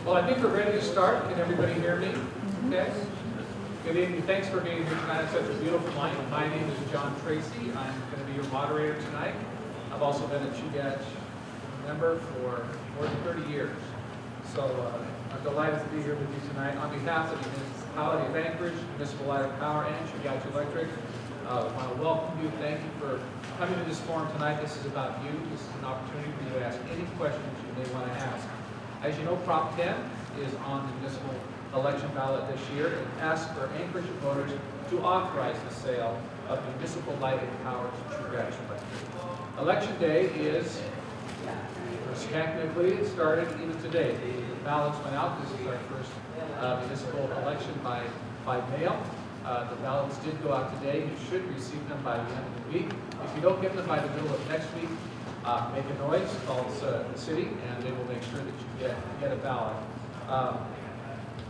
Well, I think we're ready to start. Can everybody hear me? Okay. Good evening. Thanks for being here tonight. It's such a beautiful night. My name is John Tracy. I'm going to be your moderator tonight. I've also been a Chugach member for more than 30 years. So I'm delighted to be here with you tonight. On behalf of the Municipality of Anchorage, Municipal Light and Power, and Chugach Electric, I want to welcome you. Thank you for coming to this forum tonight. This is about you. This is an opportunity for you to ask any questions you may want to ask. As you know, Prop 10 is on the municipal election ballot this year and asks for Anchorage voters to authorize the sale of municipal light and power to Chugach Electric. Election day is, technically, it started even today. The ballots went out. This is our first municipal election by mail. The ballots did go out today. You should receive them by the end of the week. If you don't get them by the middle of next week, make a noise, call the city, and they will make sure that you get a ballot.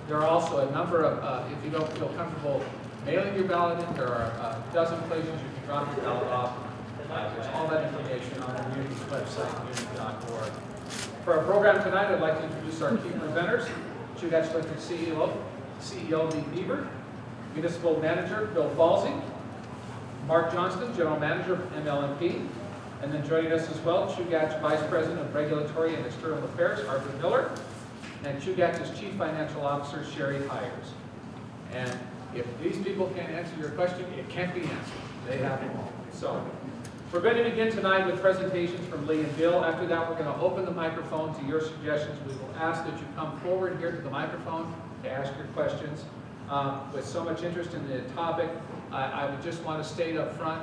There are also a number of, if you don't feel comfortable mailing your ballot in, there are a dozen places you can drop your ballot off. There's all that information on the community's website, community.org. For our program tonight, I'd like to introduce our key presenters, Chugach Electric CEO Lee Bieber, Municipal Manager Bill Falsey, Mark Johnston, General Manager of MLMP, and then joining us as well, Chugach Vice President of Regulatory and External Affairs, Arthur Miller, and Chugach's Chief Financial Officer, Sherry Hires. And if these people can't answer your question, it can't be answered. They have them all. So we're going to begin tonight with presentations from Lee and Bill. After that, we're going to open the microphone to your suggestions. We will ask that you come forward here to the microphone to ask your questions. With so much interest in the topic, I would just want to state up front,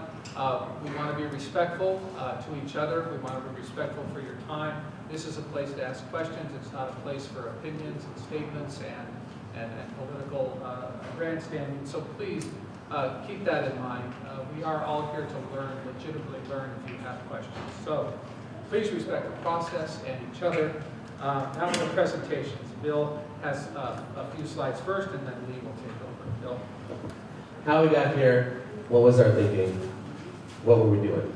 we want to be respectful to each other. We want to be respectful for your time. This is a place to ask questions. It's not a place for opinions and statements and political grandstanding. So please keep that in mind. We are all here to learn, legitimately learn if you have questions. So please respect the process and each other. Now for the presentations. Bill has a few slides first, and then Lee will take over. Bill. How we got here, what was our thinking, what were we doing?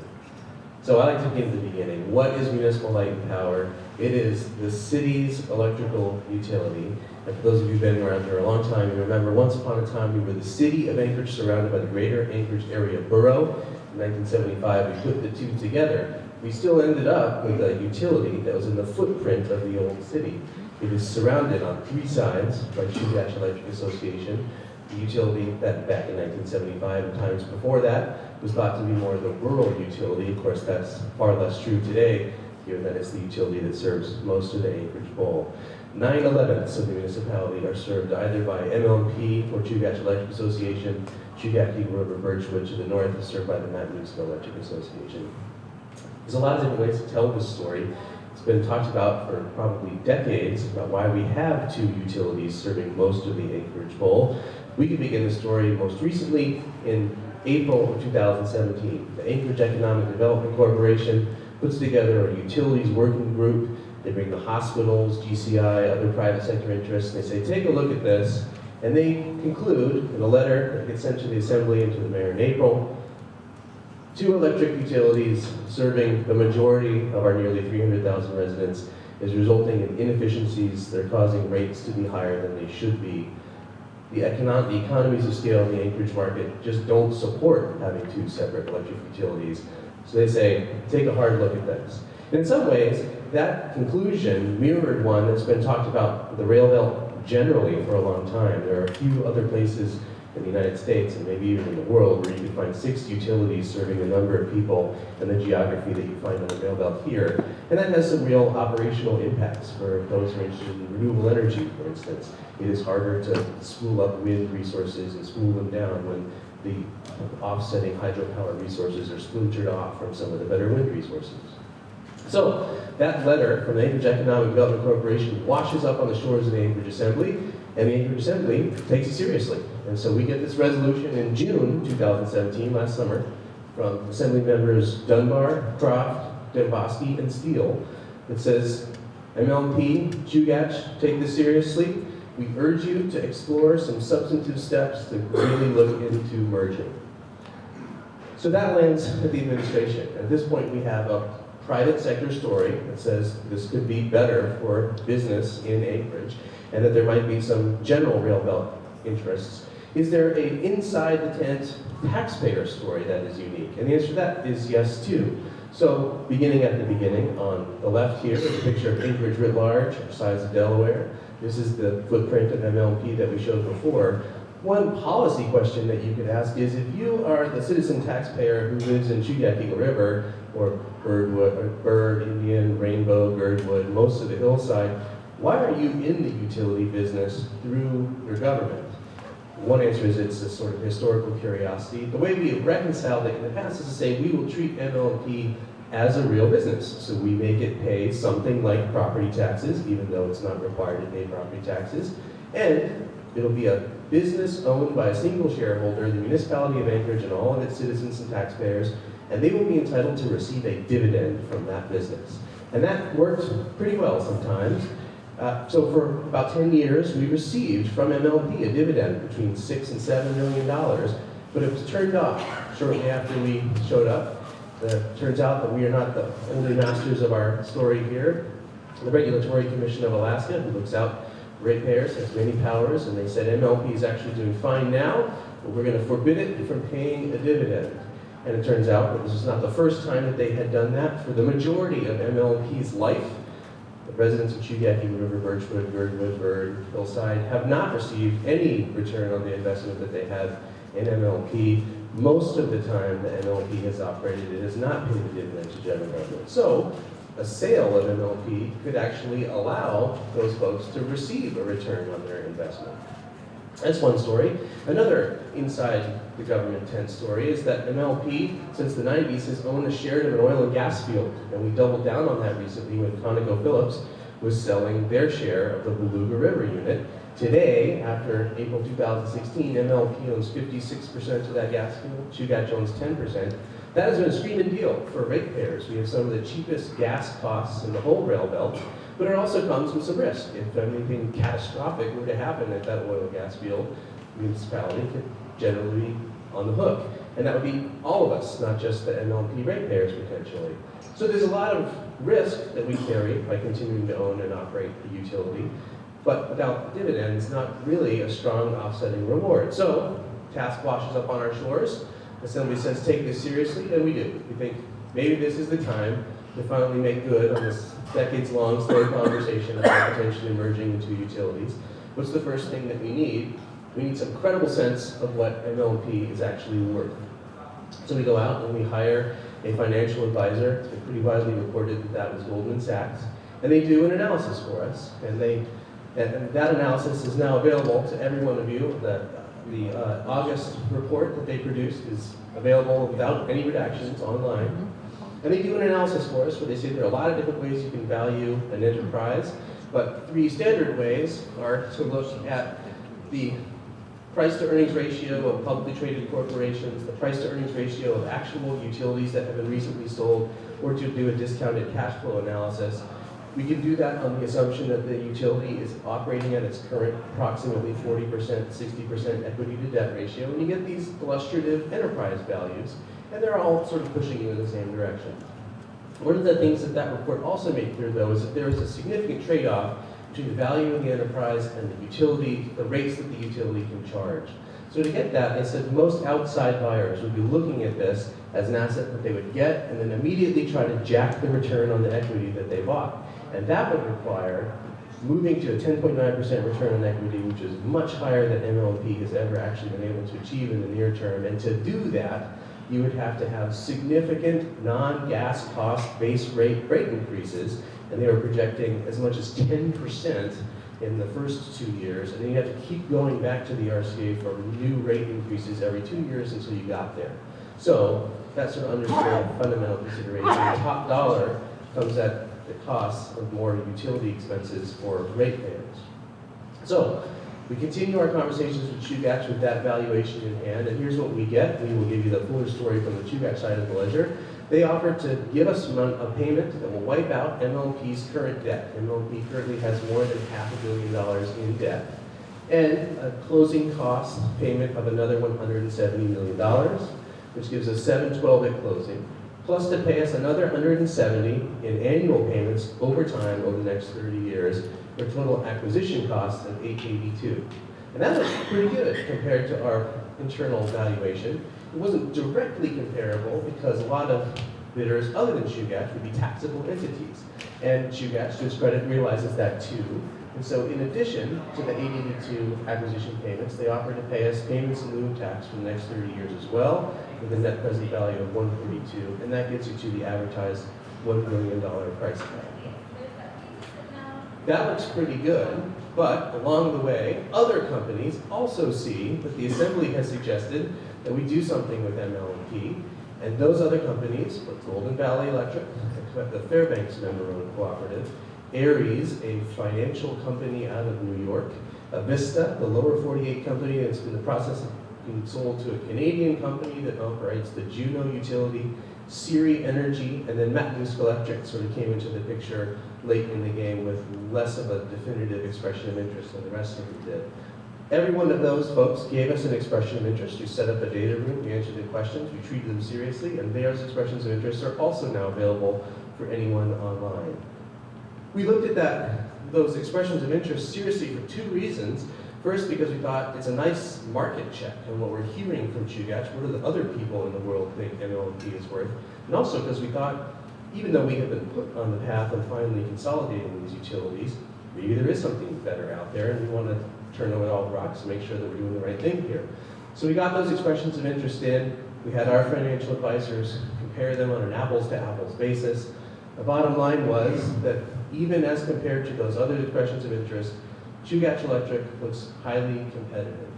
So I like to begin at the beginning. What is municipal light and power? It is the city's electrical utility. And for those of you who've been around here a long time, you remember once upon a time we were the city of Anchorage surrounded by the greater Anchorage area borough. In 1975, we put the two together. We still ended up with a utility that was in the footprint of the old city. It is surrounded on three sides by Chugach Electric Association. The utility that back in 1975 and times before that was thought to be more of the rural utility. Of course, that's far less true today, given that it's the utility that serves most of the Anchorage Bowl. 9/11ths of the municipality are served either by MLMP or Chugach Electric Association. Chugach, Eagle River, Birchwood to the north is served by the Municipal Electric Association. There's a lot of different ways to tell this story. It's been talked about for probably decades about why we have two utilities serving most of the Anchorage Bowl. We can begin the story most recently in April of 2017. The Anchorage Economic Development Corporation puts together a utilities working group. They bring the hospitals, GCI, other private sector interests, and they say, take a look at this. And they conclude in a letter that gets sent to the Assembly and to the Mayor in April, two electric utilities serving the majority of our nearly 300,000 residents is resulting in inefficiencies that are causing rates to be higher than they should be. The economies of scale in the Anchorage market just don't support having two separate electric utilities. So they say, take a hard look at this. And in some ways, that conclusion mirrored one that's been talked about the rail belt generally for a long time. There are a few other places in the United States and maybe even in the world where you can find 6 utilities serving a number of people in the geography that you find on the rail belt here. And that has some real operational impacts for those who are interested in renewable energy, for instance. It is harder to spool up wind resources and spool them down when the offsetting hydropower resources are splintered off from some of the better wind resources. So that letter from the Anchorage Economic Development Corporation washes up on the shores of the Anchorage Assembly, and the Anchorage Assembly takes it seriously. And so we get this resolution in June 2017, last summer, from Assembly members Dunbar, Croft, Demboski, and Steele, that says, MLMP, Chugach, take this seriously. We urge you to explore some substantive steps to really look into merging. So that lands at the administration. At this point, we have a private sector story that says this could be better for business in Anchorage, and that there might be some general rail belt interests? Is there an inside the tent taxpayer story that is unique? And the answer to that is yes too. So beginning at the beginning, on the left here is a picture of Anchorage writ large, or size of Delaware. This is the footprint of MLP that we showed before. One policy question that you could ask is, if you are the citizen taxpayer who lives in Chugach Eagle River, or Birdwood, or Bird, Indian, Rainbow, Girdwood, most of the hillside, why are you in the utility business through your government? One answer is it's a sort of historical curiosity. The way we have reconciled it in the past is to say we will treat MLP as a real business. So we make it pay something like property taxes, even though it's not required to pay property taxes. And it'll be a business owned by a single shareholder, the municipality of Anchorage and all of its citizens and taxpayers, and they will be entitled to receive a dividend from that business. And that works pretty well sometimes. So for about 10 years, we received from MLP a dividend between $6 and $7 million, but it was turned off shortly after we showed up. It turns out that we are not the only masters of our story here. The Regulatory Commission of Alaska, who looks out ratepayers, has many powers, and they said MLP is actually doing fine now, but we're going to forbid it from paying a dividend. And it turns out that this was not the first time that they had done that. For the majority of MLP's life, the residents of Chugach, Eagle River, Birchwood, Girdwood, Bird, Hillside have not received any return on the investment that they have in MLP. Most of the time that MLP has operated, it has not paid a dividend to general government. So a sale of MLP could actually allow those folks to receive a return on their investment. That's one story. Another inside the government tent story is that MLP, since the 90s, has owned a share of an oil and gas field. And we doubled down on that recently when ConocoPhillips was selling their share of the Beluga River unit. Today, after April 2016, MLP owns 56% of that gas field. Chugach owns 10%. That has been a screaming deal for ratepayers. We have some of the cheapest gas costs in the whole rail belt, but it also comes with some risk. If anything catastrophic were to happen at that oil and gas field, the municipality could generally be on the hook. And that would be all of us, not just the MLP ratepayers potentially. So there's a lot of risk that we carry by continuing to own and operate the utility, but without dividends, not really a strong offsetting reward. So task washes up on our shores. Assembly says take this seriously, and we do. We think maybe this is the time to finally make good on this decades-long slow conversation about potentially merging into utilities. What's the first thing that we need? We need some credible sense of what MLP is actually worth. So we go out and we hire a financial advisor. It's been pretty widely reported that that was Goldman Sachs. And they do an analysis for us. And that analysis is now available to every one of you. The August report that they produced is available without any redactions online. And they do an analysis for us where they say there are a lot of different ways you can value an enterprise, but 3 standard ways are to look at the price to earnings ratio of publicly traded corporations, the price to earnings ratio of actual utilities that have been recently sold, or to do a discounted cash flow analysis. We can do that on the assumption that the utility is operating at its current approximately 40%, 60% equity to debt ratio, and you get these illustrative enterprise values, and they're all sort of pushing you in the same direction. One of the things that that report also made clear, though, is that there is a significant trade-off between the value of the enterprise and the utility, the rates that the utility can charge. So to get that, they said most outside buyers would be looking at this as an asset that they would get and then immediately try to jack the return on the equity that they bought. And that would require moving to a 10.9% return on equity, which is much higher than MLP has ever actually been able to achieve in the near term. And to do that, you would have to have significant non-gas cost base rate increases, and they were projecting as much as 10% in the first 2 years, and then you have to keep going back to the RCA for new rate increases every 2 years until you got there. So that's sort of understand fundamental consideration. The top dollar comes at the cost of more utility expenses for ratepayers. So we continue our conversations with Chugach with that valuation in hand, and here's what we get. We will give you the fuller story from the Chugach side of the ledger. They offered to give us a payment that will wipe out MLP's current debt. MLP currently has more than $500 million in debt, and a closing cost payment of another $170 million, which gives us $712 at closing. plus to pay us another 170 in annual payments over time over the next 30 years, for a total acquisition cost of 882. And that was pretty good compared to our internal valuation. It wasn't directly comparable because a lot of bidders other than Chugach would be taxable entities. And Chugach, to its credit, realizes that too. And so in addition to the 882 acquisition payments, they offered to pay us payments in lieu of tax for the next 30 years as well, with a net present value of 142, and that gets you to the advertised $1 million price tag. That looks pretty good, but along the way, other companies also see that the Assembly has suggested that we do something with ML&P, and those other companies, like Golden Valley Electric, the Fairbanks member-owned cooperative, Ares, a financial company out of New York, Vista, the lower 48 company that's in the process of being sold to a Canadian company that operates the Juneau utility, Siri Energy, and then Matlusk Electric sort of came into the picture late in the game with less of a definitive expression of interest than the rest of them did. Every one of those folks gave us an expression of interest. We set up a data room, we answered the questions, we treated them seriously, and those expressions of interest are also now available for anyone online. We looked at those expressions of interest seriously for two reasons. First, because we thought it's a nice market check on what we're hearing from Chugach. What do the other people in the world think ML&P is worth? And also because we thought, even though we have been put on the path of finally consolidating these utilities, maybe there is something better out there, and we want to turn over all the rocks and make sure that we're doing the right thing here. So we got those expressions of interest in. We had our financial advisors compare them on an apples-to-apples basis. The bottom line was that even as compared to those other expressions of interest, Chugach Electric looks highly competitive.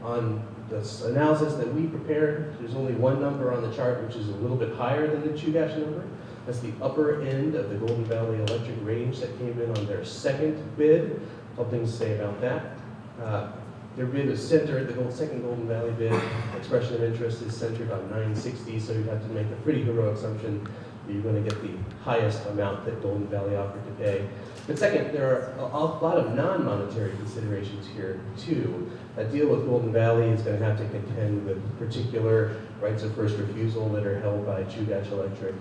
On this analysis that we prepared, there's only one number on the chart which is a little bit higher than the Chugach number. That's the upper end of the Golden Valley Electric range that came in on their second bid. A couple things to say about that. Their bid is centered, the second Golden Valley bid, expression of interest is centered on 960, so you'd have to make a pretty heroic assumption that you're going to get the highest amount that Golden Valley offered to pay. But second, there are a lot of non-monetary considerations here too. A deal with Golden Valley is going to have to contend with particular rights of first refusal that are held by Chugach Electric.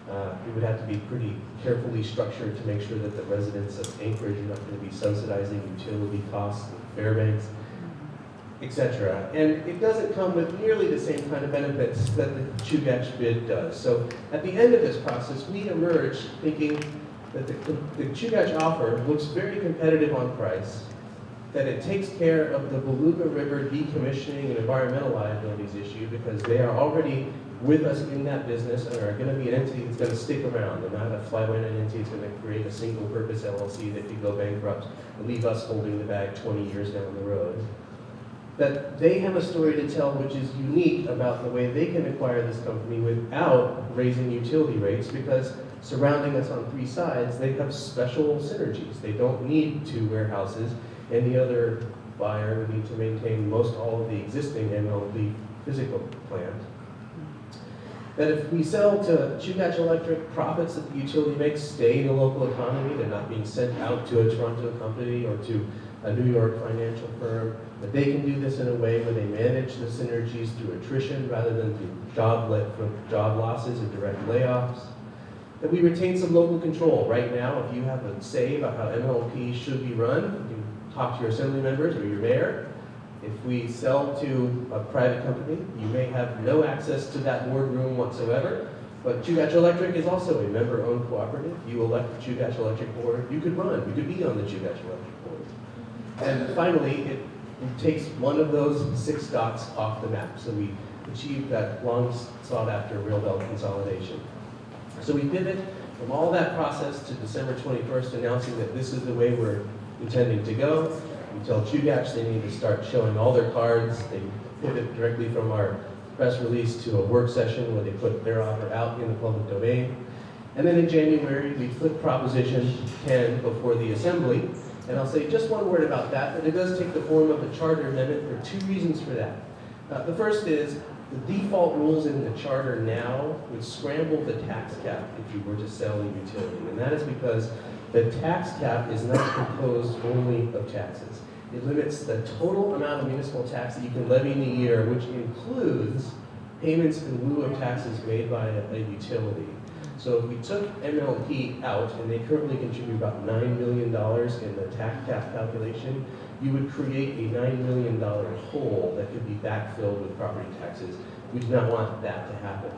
It would have to be pretty carefully structured to make sure that the residents of Anchorage are not going to be subsidizing utility costs in Fairbanks, etc. And it doesn't come with nearly the same kind of benefits that the Chugach bid does. So at the end of this process, we emerged thinking that the Chugach offer looks very competitive on price, that it takes care of the Beluga River decommissioning and environmental liabilities issue because they are already with us in that business and are going to be an entity that's going to stick around. They're not a fly-by-night entity that's going to create a single-purpose LLC that could go bankrupt and leave us holding the bag 20 years down the road. That they have a story to tell which is unique about the way they can acquire this company without raising utility rates, because surrounding us on three sides, they have special synergies. They don't need two warehouses. Any other buyer would need to maintain most all of the existing MLD physical plant. That if we sell to Chugach Electric, profits that the utility makes stay in the local economy. They're not being sent out to a Toronto company or to a New York financial firm. That they can do this in a way where they manage the synergies through attrition rather than through job losses or direct layoffs. That we retain some local control. Right now, if you have a say about how MLP should be run, you can talk to your assembly members or your mayor. If we sell to a private company, you may have no access to that boardroom whatsoever. But Chugach Electric is also a member-owned cooperative. You elect the Chugach Electric board, you could run, you could be on the Chugach Electric board. And finally, it takes one of those 6 dots off the map. So we achieved that long sought after rail belt consolidation. So we pivot from all that process to December 21st, announcing that this is the way we're intending to go. We tell Chugach they need to start showing all their cards. They pivot directly from our press release to a work session where they put their offer out in the public domain. And then in January, we put Proposition 10 before the Assembly. And I'll say just one word about that, but it does take the form of a charter amendment. There are 2 reasons for that. The first is the default rules in the charter now would scramble the tax cap if you were to sell a utility. And that is because the tax cap is not composed only of taxes. It limits the total amount of municipal tax that you can levy in a year, which includes payments in lieu of taxes made by a utility. So if we took MLP out, and they currently contribute about $9 million in the tax cap calculation, you would create a $9 million hole that could be backfilled with property taxes. We do not want that to happen.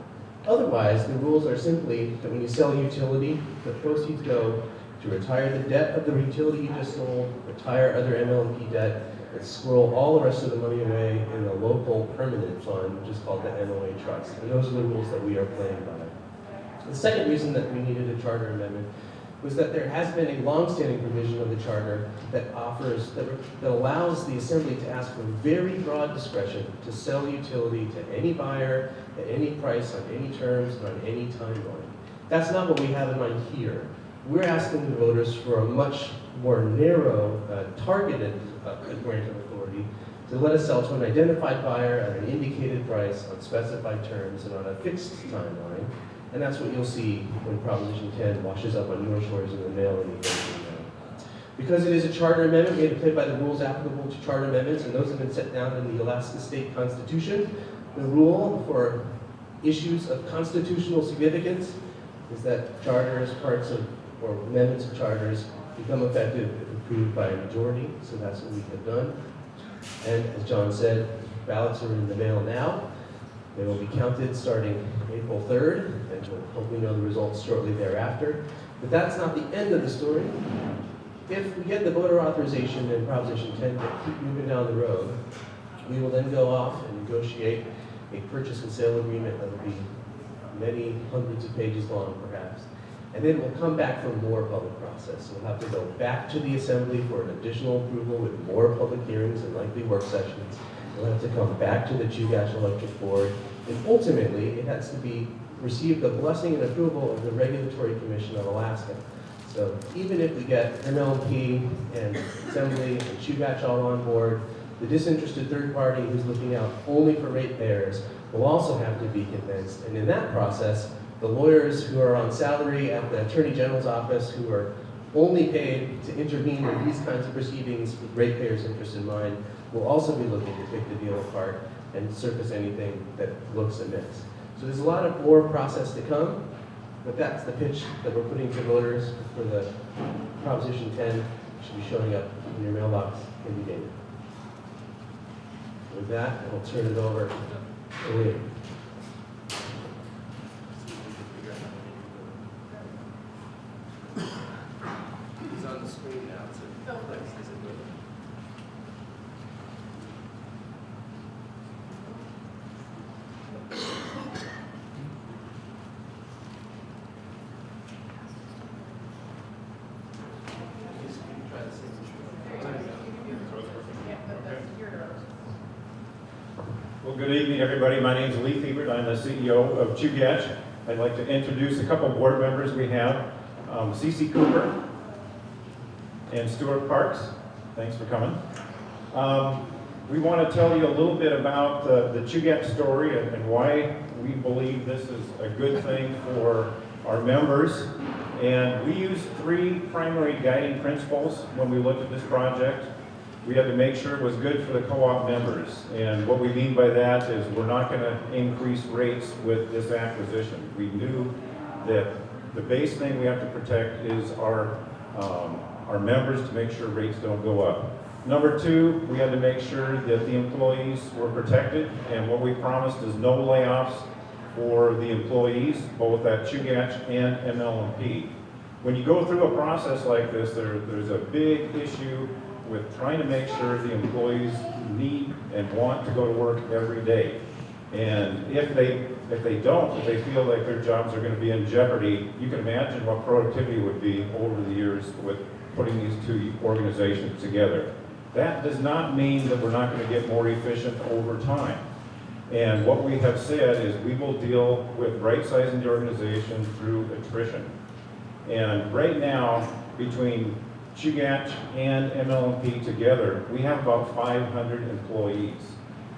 Otherwise, the rules are simply that when you sell a utility, the proceeds go to retire the debt of the utility you just sold, retire other MLP debt, and squirrel all the rest of the money away in the local permanent fund, which is called the MOA trust. And those are the rules that we are playing by. The second reason that we needed a charter amendment was that there has been a long-standing provision of the charter that allows the assembly to ask for very broad discretion to sell utility to any buyer at any price, on any terms, and on any timeline. That's not what we have in mind here. We're asking the voters for a much more narrow, targeted grant of authority to let us sell to an identified buyer at an indicated price on specified terms and on a fixed timeline. And that's what you'll see when Proposition 10 washes up on your shores in the mail and you go through now. Because it is a charter amendment, we had to play by the rules applicable to charter amendments, and those have been set down in the Alaska State Constitution. The rule for issues of constitutional significance is that charters, parts of, or amendments of charters become effective if approved by a majority, so that's what we have done. And as John said, ballots are in the mail now. They will be counted starting April 3rd, and we'll hopefully know the results shortly thereafter. But that's not the end of the story. If we get the voter authorization in Proposition 10 to keep moving down the road, we will then go off and negotiate a purchase and sale agreement that will be many hundreds of pages long, perhaps. And then we'll come back for more public process. We'll have to go back to the Assembly for an additional approval with more public hearings and likely work sessions. We'll have to come back to the Chugach Electric Board, and ultimately, it has to be receive the blessing and approval of the Regulatory Commission of Alaska. So even if we get MLP and Assembly and Chugach all on board, the disinterested third party who's looking out only for ratepayers will also have to be convinced. And in that process, the lawyers who are on salary at the Attorney General's office, who are only paid to intervene in these kinds of proceedings with ratepayers' interests in mind, will also be looking to take the deal apart and surface anything that looks amiss. So there's a lot of more process to come, but that's the pitch that we're putting to voters for the Proposition 10. It should be showing up in your mailbox any day. With that, I'll turn it over to Liam. He's on the screen now. Well, good evening, everybody. My name is Lee Thiebert. I'm the CEO of Chugach. I'd like to introduce a couple board members we have. Cece Cooper and Stuart Parks. Thanks for coming. We want to tell you a little bit about the Chugach story and why we believe this is a good thing for our members. And we use three primary guiding principles when we looked at this project. We had to make sure it was good for the co-op members. And what we mean by that is we're not going to increase rates with this acquisition. We knew that the base thing we have to protect is our members, to make sure rates don't go up. Number two, we had to make sure that the employees were protected, and what we promised is no layoffs for the employees, both at Chugach and MLMP. When you go through a process like this, there's a big issue with trying to make sure the employees need and want to go to work every day. And if they feel like their jobs are going to be in jeopardy, you can imagine what productivity would be over the years with putting these two organizations together. That does not mean that we're not going to get more efficient over time. And what we have said is we will deal with right-sizing the organization through attrition. And right now, between Chugach and MLMP together, we have about 500 employees.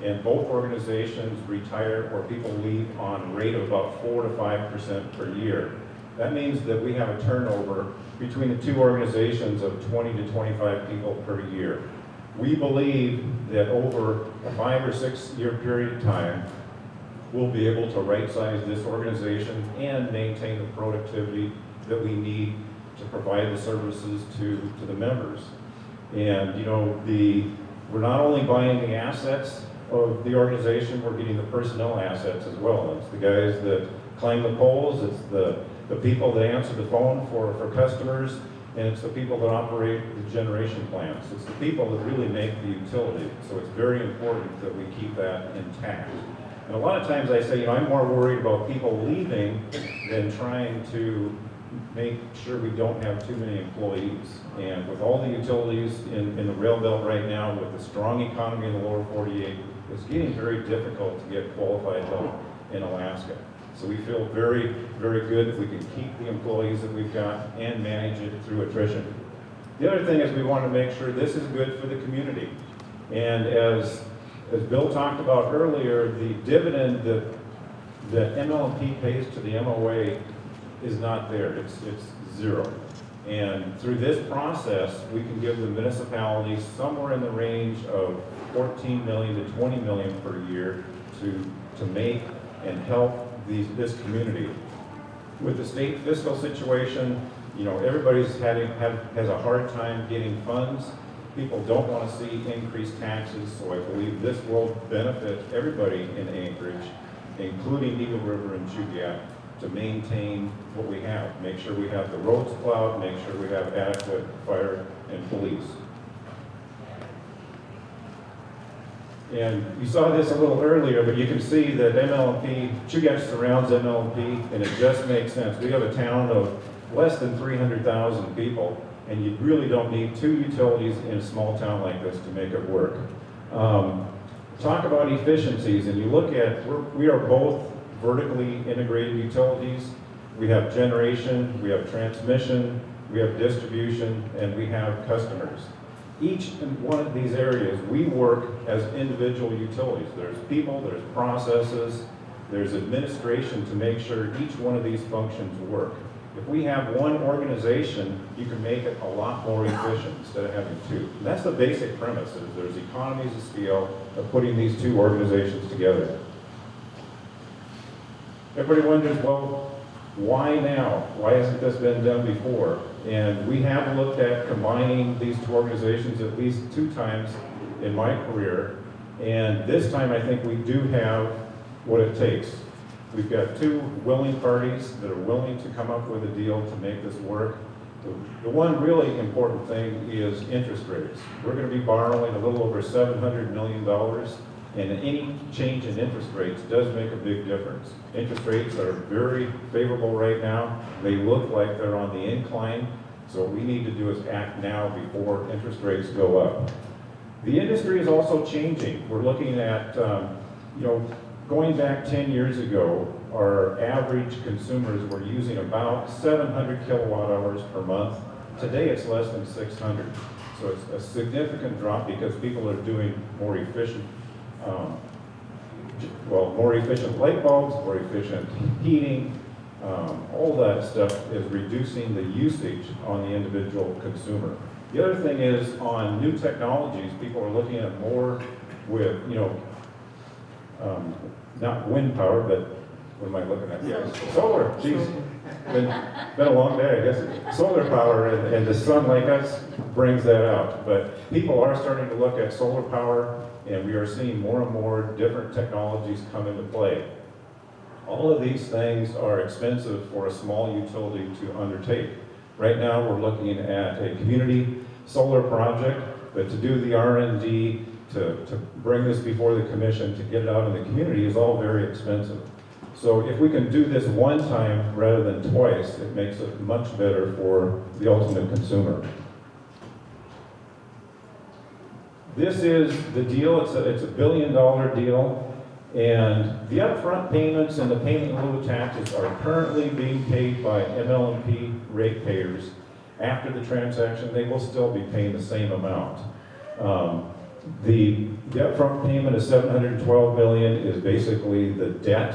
And both organizations retire or people leave on a rate of about 4 to 5% per year. That means that we have a turnover between the two organizations of 20 to 25 people per year. We believe that over a 5 or 6 year period of time, we'll be able to right-size this organization and maintain the productivity that we need to provide the services to the members. And, you know, we're not only buying the assets of the organization, we're getting the personnel assets as well. It's the guys that climb the poles, it's the people that answer the phone for customers, and it's the people that operate the generation plants. It's the people that really make the utility. So it's very important that we keep that intact. And a lot of times I say, you know, I'm more worried about people leaving than trying to make sure we don't have too many employees. And with all the utilities in the rail belt right now, with the strong economy in the lower 48, it's getting very difficult to get qualified help in Alaska. So we feel very, very good if we can keep the employees that we've got and manage it through attrition. The other thing is we want to make sure this is good for the community. And as Bill talked about earlier, the dividend that MLMP pays to the MOA is not there. It's zero. And through this process, we can give the municipalities somewhere in the range of 14 million to 20 million per year to make and help this community. With the state fiscal situation, you know, everybody's has a hard time getting funds. People don't want to see increased taxes, so I believe this will benefit everybody in Anchorage, including Eagle River and Chugach, to maintain what we have. Make sure we have the roads plowed, make sure we have adequate fire and police. And you saw this a little earlier, but you can see that MLMP, Chugach surrounds MLMP, and it just makes sense. We have a town of less than 300,000 people, and you really don't need two utilities in a small town like this to make it work. Talk about efficiencies, and you look at, we are both vertically integrated utilities. We have generation, we have transmission, we have distribution, and we have customers. Each one of these areas, we work as individual utilities. There's people, there's processes, there's administration to make sure each one of these functions work. If we have one organization, you can make it a lot more efficient instead of having two. And that's the basic premise, is there's economies of scale of putting these two organizations together. Everybody wonders, well, why now? Why hasn't this been done before? And we have looked at combining these two organizations at least 2 times in my career. And this time I think we do have what it takes. We've got 2 willing parties that are willing to come up with a deal to make this work. The one really important thing is interest rates. We're going to be borrowing a little over $700 million, and any change in interest rates does make a big difference. Interest rates are very favorable right now. They look like they're on the incline, so what we need to do is act now before interest rates go up. The industry is also changing. We're looking at, going back 10 years ago, our average consumers were using about 700 kilowatt hours per month. Today it's less than 600. So it's a significant drop because people are doing more efficient more efficient light bulbs, more efficient heating. All that stuff is reducing the usage on the individual consumer. The other thing is on new technologies, people are looking at more with, not wind power, but what am I looking at? Yeah, solar. Geez, been a long day, I guess. Solar power and the sun like us brings that out. But people are starting to look at solar power, and we are seeing more and more different technologies come into play. All of these things are expensive for a small utility to undertake. Right now, we're looking at a community solar project, but to do the R&D, to bring this before the commission, to get it out in the community is all very expensive. So if we can do this one time rather than twice, it makes it much better for the ultimate consumer. This is the deal. It's a $1 billion deal. And the upfront payments and the payment in lieu of taxes are currently being paid by MLMP ratepayers. After the transaction, they will still be paying the same amount. The upfront payment of $712 million is basically the debt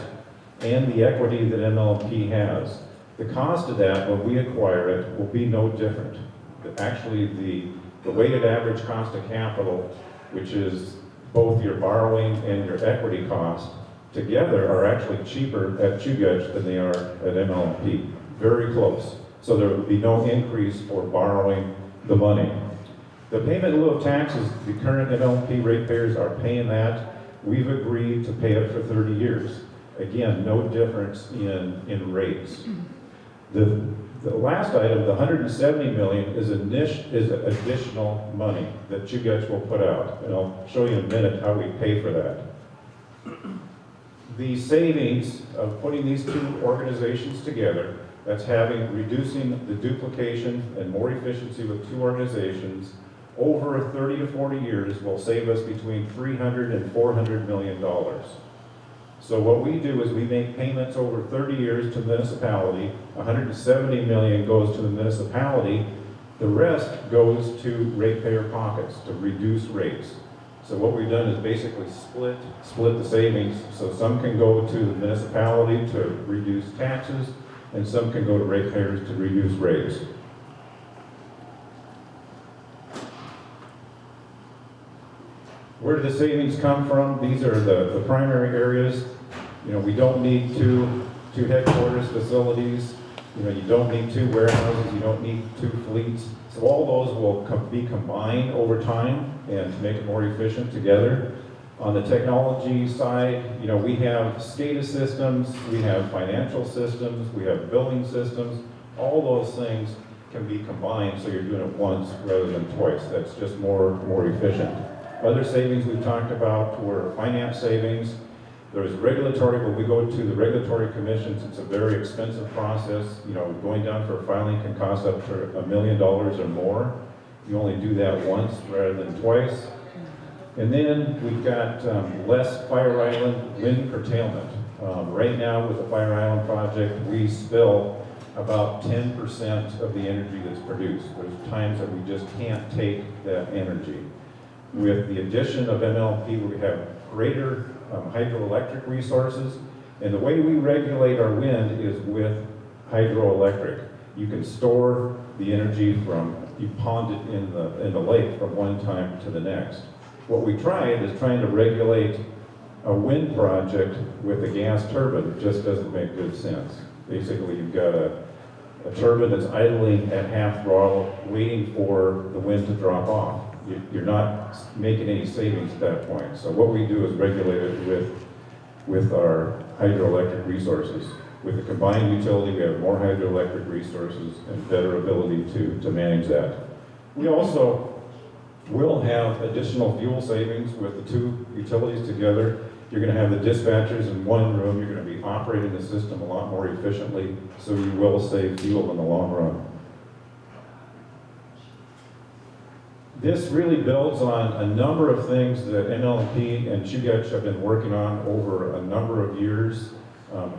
and the equity that MLMP has. The cost of that, when we acquire it, will be no different. Actually, the weighted average cost of capital, which is both your borrowing and your equity cost, together are actually cheaper at Chugach than they are at MLMP. Very close. So there would be no increase for borrowing the money. The payment in lieu of taxes, the current MLMP ratepayers are paying that. We've agreed to pay it for 30 years. Again, no difference in rates. The last item, the 170 million, is additional money that Chugach will put out. And I'll show you in a minute how we pay for that. The savings of putting these two organizations together, that's reducing the duplication and more efficiency with two organizations, over 30 to 40 years will save us between $300 and $400 million. So what we do is we make payments over 30 years to the municipality. 170 million goes to the municipality. The rest goes to ratepayer pockets to reduce rates. So what we've done is basically split the savings. So some can go to the municipality to reduce taxes, and some can go to ratepayers to reduce rates. Where do the savings come from? These are the primary areas. You know, we don't need two headquarters facilities. You know, you don't need two warehouses. You don't need two fleets. So all those will be combined over time and to make it more efficient together. On the technology side, you know, we have SCADA systems, we have financial systems, we have billing systems. All those things can be combined so you're doing it once rather than twice. That's just more efficient. Other savings we've talked about were finance savings. There's regulatory, when we go to the regulatory commissions, it's a very expensive process. You know, going down for filing can cost up to $1 million or more. You only do that once rather than twice. And then we've got less Fire Island wind curtailment. Right now with the Fire Island project, we spill about 10% of the energy that's produced. There's times that we just can't take that energy. With the addition of MLP, we have greater hydroelectric resources, and the way we regulate our wind is with hydroelectric. You can store the energy you pond it in the lake from one time to the next. What we tried is trying to regulate a wind project with a gas turbine. It just doesn't make good sense. Basically, you've got a turbine that's idling at half throttle, waiting for the wind to drop off. You're not making any savings at that point. So what we do is regulate it with our hydroelectric resources. With the combined utility, we have more hydroelectric resources and better ability to manage that. We also will have additional fuel savings with the two utilities together. You're going to have the dispatchers in one room. You're going to be operating the system a lot more efficiently, so you will save fuel in the long run. This really builds on a number of things that NLP and Chugach have been working on over a number of years.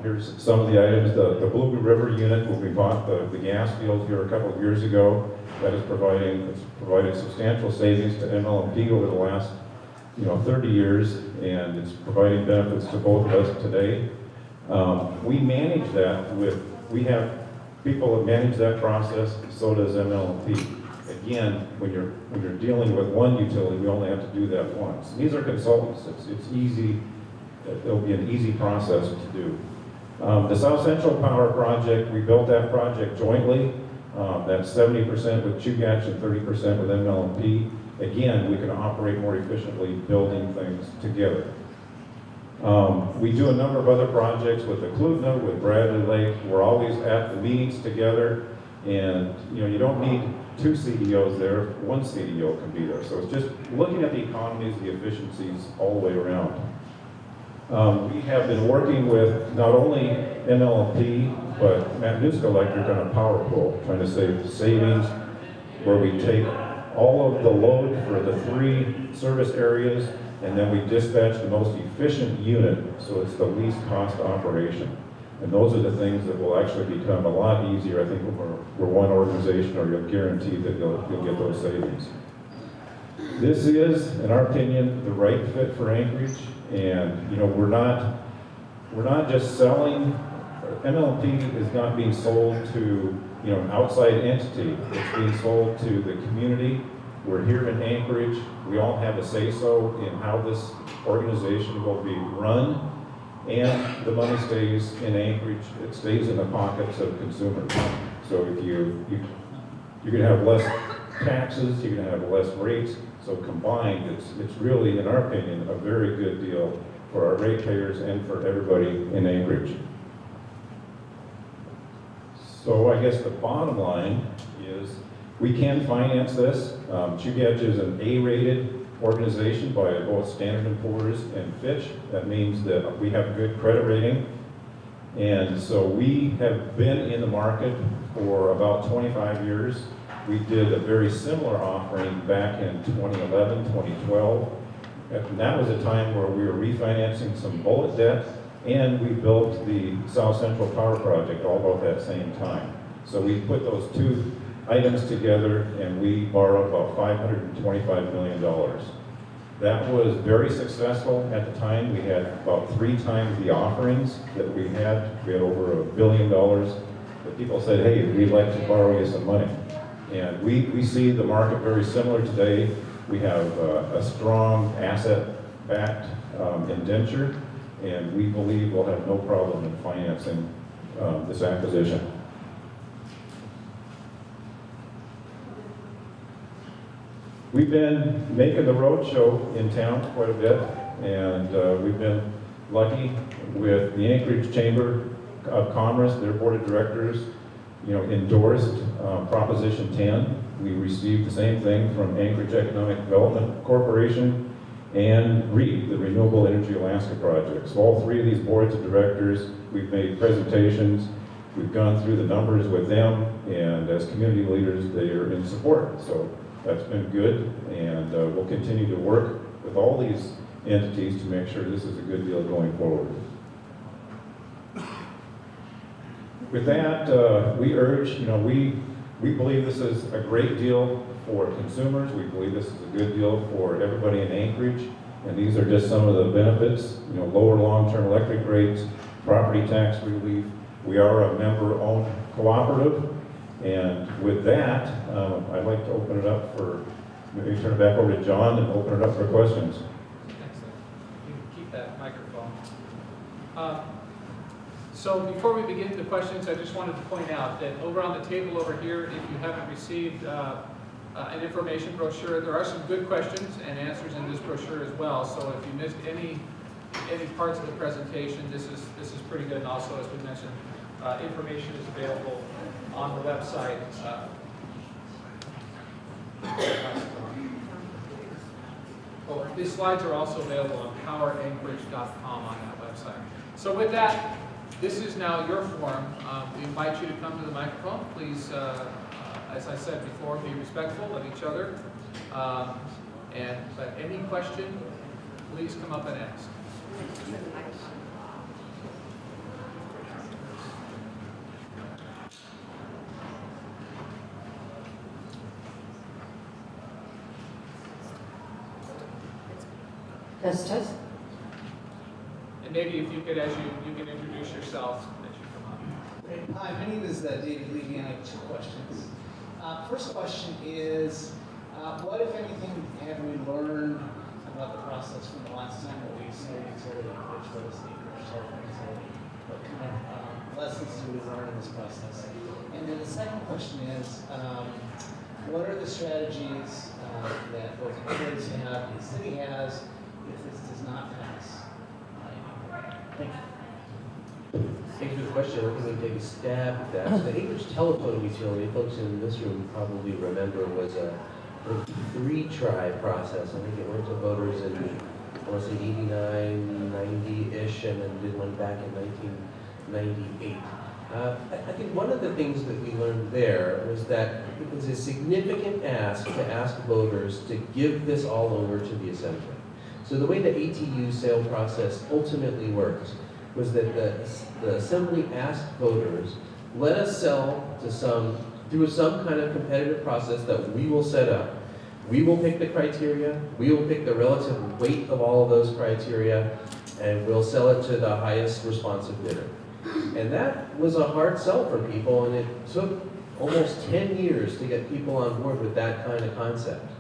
Here's some of the items. The Blue River unit, when we bought the gas field here a couple of years ago, that is provided substantial savings to MLMP over the last 30 years, and it's providing benefits to both of us today. We manage that we have people that manage that process, so does MLMP. Again, when you're dealing with one utility, we only have to do that once. And these are consultants. It's easy. It'll be an easy process to do. The South Central Power Project, we built that project jointly. That's 70% with Chugach and 30% with MLMP. Again, we can operate more efficiently building things together. We do a number of other projects with the Klutna, with Bradley Lake. We're always at the meetings together, and you don't need two CEOs there. One CEO can be there. So it's just looking at the economies, the efficiencies all the way around. We have been working with not only MLP, but Matanuska Electric on a power pool, trying to save savings where we take all of the load for the 3 service areas, and then we dispatch the most efficient unit, so it's the least cost operation. And those are the things that will actually become a lot easier, I think, when we're one organization, or you'll guarantee that you'll get those savings. This is, in our opinion, the right fit for Anchorage, and we're not just selling. MLP is not being sold to an outside entity. It's being sold to the community. We're here in Anchorage. We all have a say-so in how this organization will be run. and the money stays in Anchorage, it stays in the pockets of consumers. So if you're gonna have less taxes, you're gonna have less rates, so combined, it's really, in our opinion, a very good deal for our ratepayers and for everybody in Anchorage. So I guess the bottom line is we can finance this. Chugach is an A-rated organization by both Standard & Poor's and Fitch. That means that we have good credit rating. And so we have been in the market for about 25 years. We did a very similar offering back in 2011, 2012. And that was a time where we were refinancing some bullet debt, and we built the South Central Power Project all about that same time. So we put those two items together, and we borrowed about $525 million. That was very successful at the time. We had about 3 times the offerings that we had. We had over $1 billion. But people said, hey, we'd like to borrow you some money. And we see the market very similar today. We have a strong asset-backed indenture, and we believe we'll have no problem in financing this acquisition. We've been making the road show in town quite a bit, and we've been lucky with the Anchorage Chamber of Commerce. Their board of directors, endorsed Proposition 10. We received the same thing from Anchorage Economic Development Corporation and REAP, the Renewable Energy Alaska Project. So all 3 of these boards of directors, we've made presentations, we've gone through the numbers with them, and as community leaders, they are in support. So that's been good, and we'll continue to work with all these entities to make sure this is a good deal going forward. With that, we urge, we believe this is a great deal for consumers. We believe this is a good deal for everybody in Anchorage, and these are just some of the benefits, lower long-term electric rates, property tax relief. We are a member-owned cooperative. And with that, I'd like to open it up for, maybe turn it back over to John and open it up for questions. Excellent. You can keep that microphone. So before we begin the questions, I just wanted to point out that over on the table over here, if you haven't received an information brochure, there are some good questions and answers in this brochure as well. So if you missed any parts of the presentation, this is pretty good. And also, as we mentioned, information is available on the website. These slides are also available on poweranchorage.com on that website. So with that, this is now your forum. We invite you to come to the microphone. Please, as I said before, be respectful of each other. But any question, please come up and ask. Test. And maybe if you could, as you can introduce yourself as you come up. Hi, my name is David Levy, and I have 2 questions. First question is, what, if anything, have we learned about the process from the last time that we saw utility, which was the Commercial utility? What kind of lessons do we learn in this process? And then the second question is, what are the strategies that both employees have and the city has if this does not pass? Thank you. Thank you for the question. I think we can take a stab at that. So the Anchorage telephone utility, folks in this room probably remember, was a 3-try process. I think it went to voters in, I want to say 89, 90-ish, and then did one back in 1998. I think one of the things that we learned there was that it was a significant ask to ask voters to give this all over to the assembly. So the way the ATU sale process ultimately worked was that the assembly asked voters, let us sell to through some kind of competitive process that we will set up. We will pick the criteria, we will pick the relative weight of all of those criteria, and we'll sell it to the highest responsive bidder. And that was a hard sell for people, and it took almost 10 years to get people on board with that kind of concept.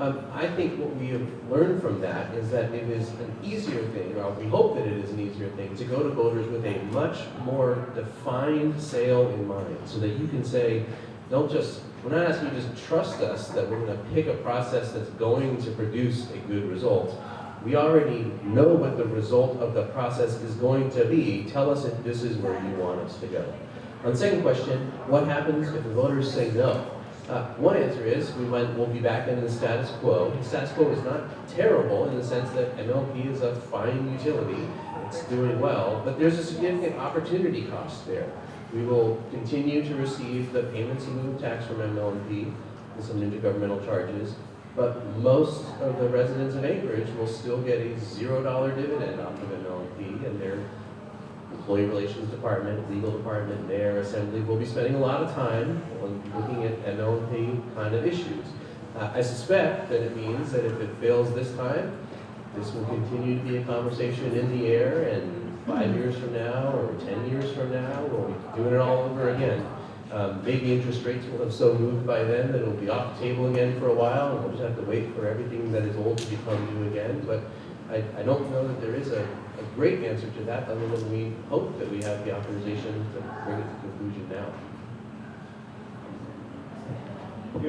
I think what we have learned from that is that it is an easier thing, or we hope that it is an easier thing, to go to voters with a much more defined sale in mind, so that you can say, we're not asking you to just trust us that we're going to pick a process that's going to produce a good result. We already know what the result of the process is going to be. Tell us if this is where you want us to go. On the second question, what happens if the voters say no? One answer is we'll be back in the status quo. The status quo is not terrible in the sense that MLP is a fine utility. It's doing well, but there's a significant opportunity cost there. We will continue to receive the payments in lieu of tax from MLP and some intergovernmental charges, but most of the residents of Anchorage will still get a $0 dividend off of MLP, and their employee relations department, legal department, mayor, assembly will be spending a lot of time on looking at MLP kind of issues. I suspect that it means that if it fails this time, this will continue to be a conversation in the air, and 5 years from now or 10 years from now, we'll be doing it all over again. Maybe interest rates will have so moved by then that it'll be off the table again for a while, and we'll just have to wait for everything that is old to become new again. But I don't know that there is a great answer to that, other than we hope that we have the authorization to bring it to conclusion now.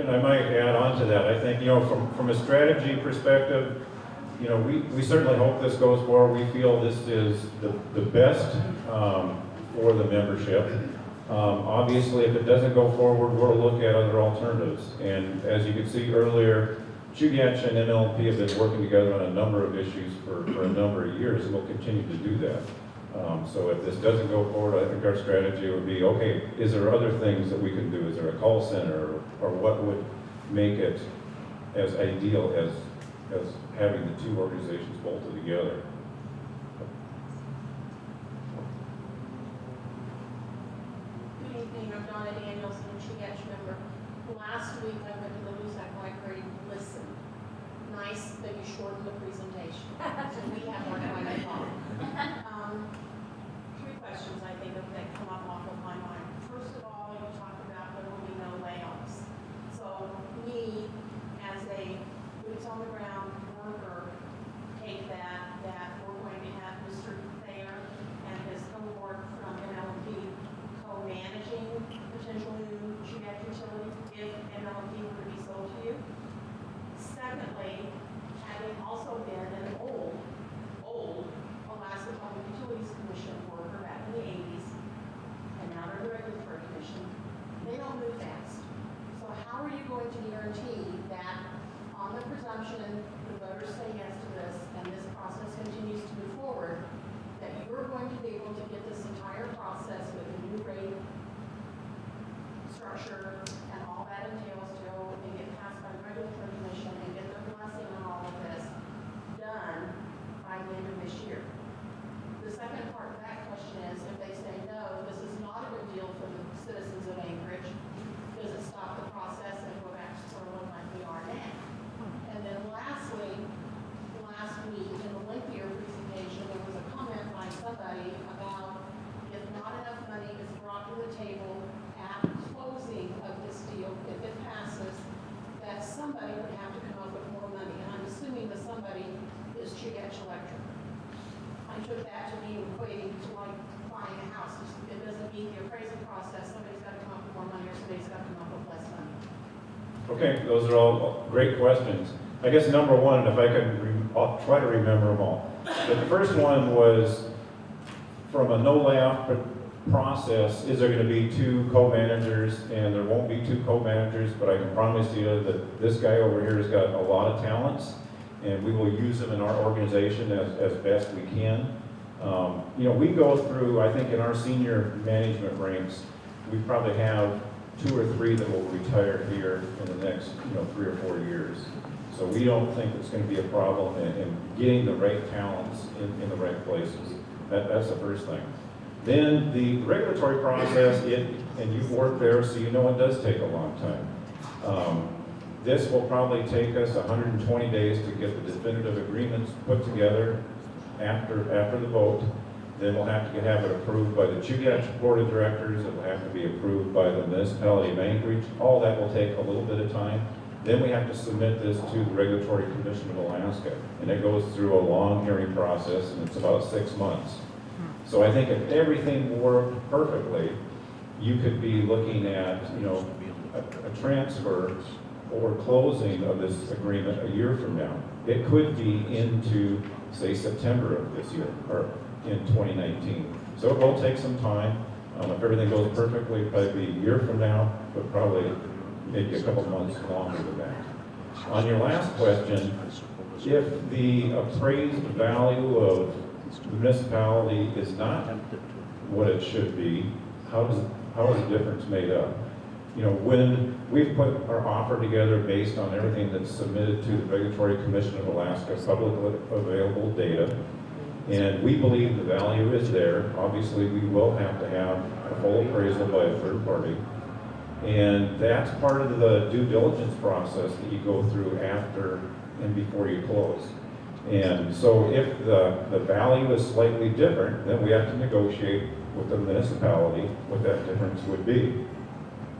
And I might add on to that. I think, from a strategy perspective, we certainly hope this goes forward. We feel this is the best for the membership. Obviously, if it doesn't go forward, we'll look at other alternatives. And as you can see earlier, Chugach and MLP have been working together on a number of issues for a number of years, and we'll continue to do that. So if this doesn't go forward, I think our strategy would be, okay, is there other things that we can do? Is there a call center, or what would make it as ideal as having the two organizations bolted together? Good evening, I'm Donna Danielson, Chugach member. Last week I went to the Lusac Library to listen. Nice that you shortened the presentation. So we have our kind of fun. Three questions I think that come up off of my mind. First of all, you talked about there will be no layoffs. So me, as a boots on the ground worker, take that we're going to have Mr. Thayer and his cohort from MLP co-managing potential new Chugach utility if MLP were to be sold to you. Secondly, having also been an old Alaska Public Utilities Commission worker back in the 80s, and now they're the Regulatory Commission, they don't move fast. So how are you going to guarantee that on the presumption the voters say yes to this and this process continues to move forward, that you're going to be able to get this entire process with a new rate structure and all that entails to go and get passed by the Regulatory Commission and get their blessing on all of this done by the end of this year? The second part of that question is, if they say no, this is not a good deal for the citizens of Anchorage, does it stop the process and go back to sort of one like we are now? And then lastly, last week in the lengthier presentation, there was a comment by somebody about if not enough money is brought to the table at closing of this deal, if it passes, that somebody would have to come up with more money. And I'm assuming the somebody is Chugach Electric. I took that to be equating to like buying a house. If it doesn't meet the appraisal process, somebody's got to come up with more money or somebody's got to come up with less money. Okay, those are all great questions. I guess number one, if I can, I'll try to remember them all. But the first one was, from a no layoff process, is there going to be two co-managers? And there won't be two co-managers, but I can promise you that this guy over here has got a lot of talents, and we will use them in our organization as best we can. We go through, I think in our senior management ranks, we probably have 2 or 3 that will retire here in the next 3 or 4 years. So we don't think it's going to be a problem in getting the right talents in the right places. That's the first thing. Then the regulatory process, and you've worked there, so you know it does take a long time. This will probably take us 120 days to get the definitive agreements put together after the vote. Then we'll have to have it approved by the Chugach Board of Directors. It will have to be approved by the municipality of Anchorage. All that will take a little bit of time. Then we have to submit this to the Regulatory Commission of Alaska, and it goes through a long hearing process, and it's about 6 months. So I think if everything worked perfectly, you could be looking at, a transfer or closing of this agreement a year from now. It could be into, say, September of this year, or in 2019. So it will take some time. If everything goes perfectly, probably be a year from now, but probably maybe a couple months longer than that. On your last question, if the appraised value of the municipality is not what it should be, how is the difference made up? When we've put our offer together based on everything that's submitted to the Regulatory Commission of Alaska, publicly available data, and we believe the value is there. Obviously, we will have to have a full appraisal by a third party. And that's part of the due diligence process that you go through after and before you close. And so if the value is slightly different, then we have to negotiate with the municipality what that difference would be.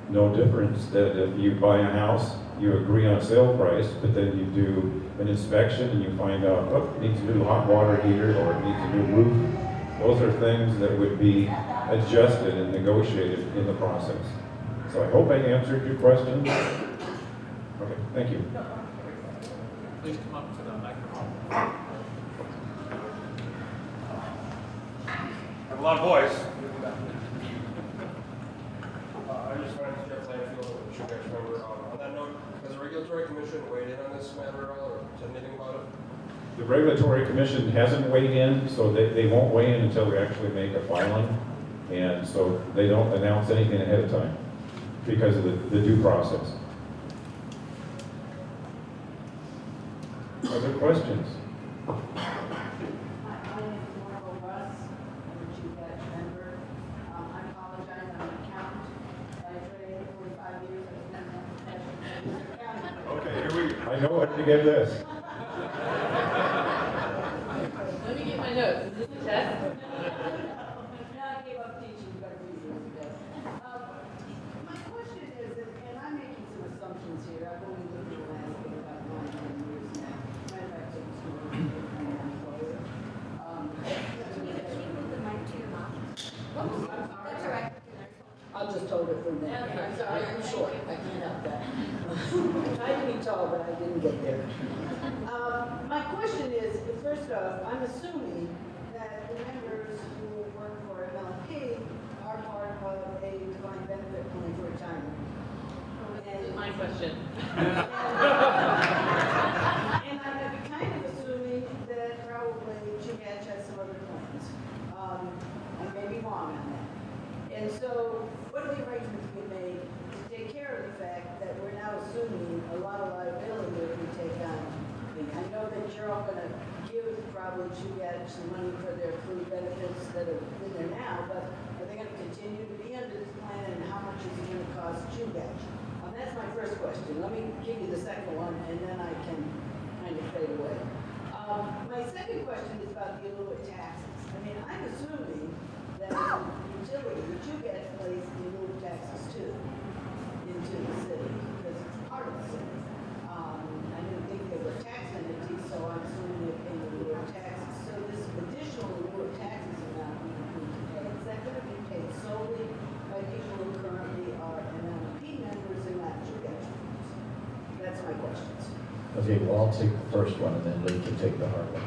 No difference that if you buy a house, you agree on a sale price, but then you do an inspection and you find out, oh, it needs a new hot water heater or it needs a new roof. Those are things that would be adjusted and negotiated in the process. So I hope I answered your question. Okay, thank you. Please come up to the microphone. I have a lot of voice. I just wanted to get Landfield with Chugach member. On that note, has the Regulatory Commission weighed in on this matter at all or said anything about it? The Regulatory Commission hasn't weighed in, so they won't weigh in until we actually make a filing. And so they don't announce anything ahead of time because of the due process. Other questions? My name is Margot Russ. I'm a Chugach member. I apologize, I'm an accountant. I trained 45 years as a professional accountant. Okay, here we go. I know what to get this. Let me get my notes. Is this a test? Now I gave up teaching, but reasons, yes. My question is, and I'm making some assumptions here, I've only lived in Alaska about 9 years now. Matter of fact, I was working with my employer. I'll just hold it from there. Okay. I'm sorry, I'm short, I can't help that. I tried to be tall, but I didn't get there. My question is, first off, I'm assuming that the members who work for MLP are part of a defined benefit plan for retirement. This is my question. And I'm kind of assuming that probably Chugach has some other plans. I may be wrong on that. And so, what are the arrangements we made to take care of the fact that we're now assuming a lot of liability if we take on? I know that you're all gonna give probably Chugach some money for their food benefits that are in there now, but are they gonna continue to be under this plan and how much is it gonna cost Chugach? That's my first question. Let me give you the second one and then I can kind of fade away. My second question is about the Alua taxes. I mean, I'm assuming that utility, the Chugach pays the Alua taxes too into the city because it's part of the city. I didn't think they were tax entities, so I'm assuming they're paying the Alua taxes. So this additional Alua taxes amount we need to pay, is that going to be paid solely by people who currently are MLP members and not Chugach members? That's my questions. Okay, well, I'll take the first one and then Lee can take the hard one.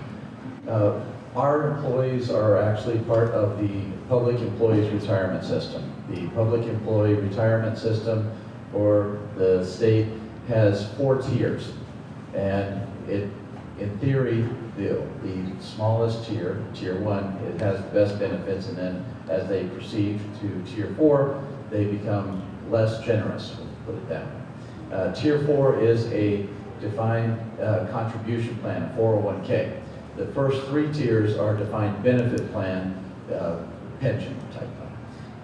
Our employees are actually part of the Public Employees Retirement System. The Public Employee Retirement System for the state has 4 tiers. And it, in theory, the smallest tier, tier 1, it has the best benefits, and then as they proceed to tier 4, they become less generous, we'll put it that way. Tier 4 is a defined contribution plan, a 401k. The first 3 tiers are defined benefit plan, pension type plan.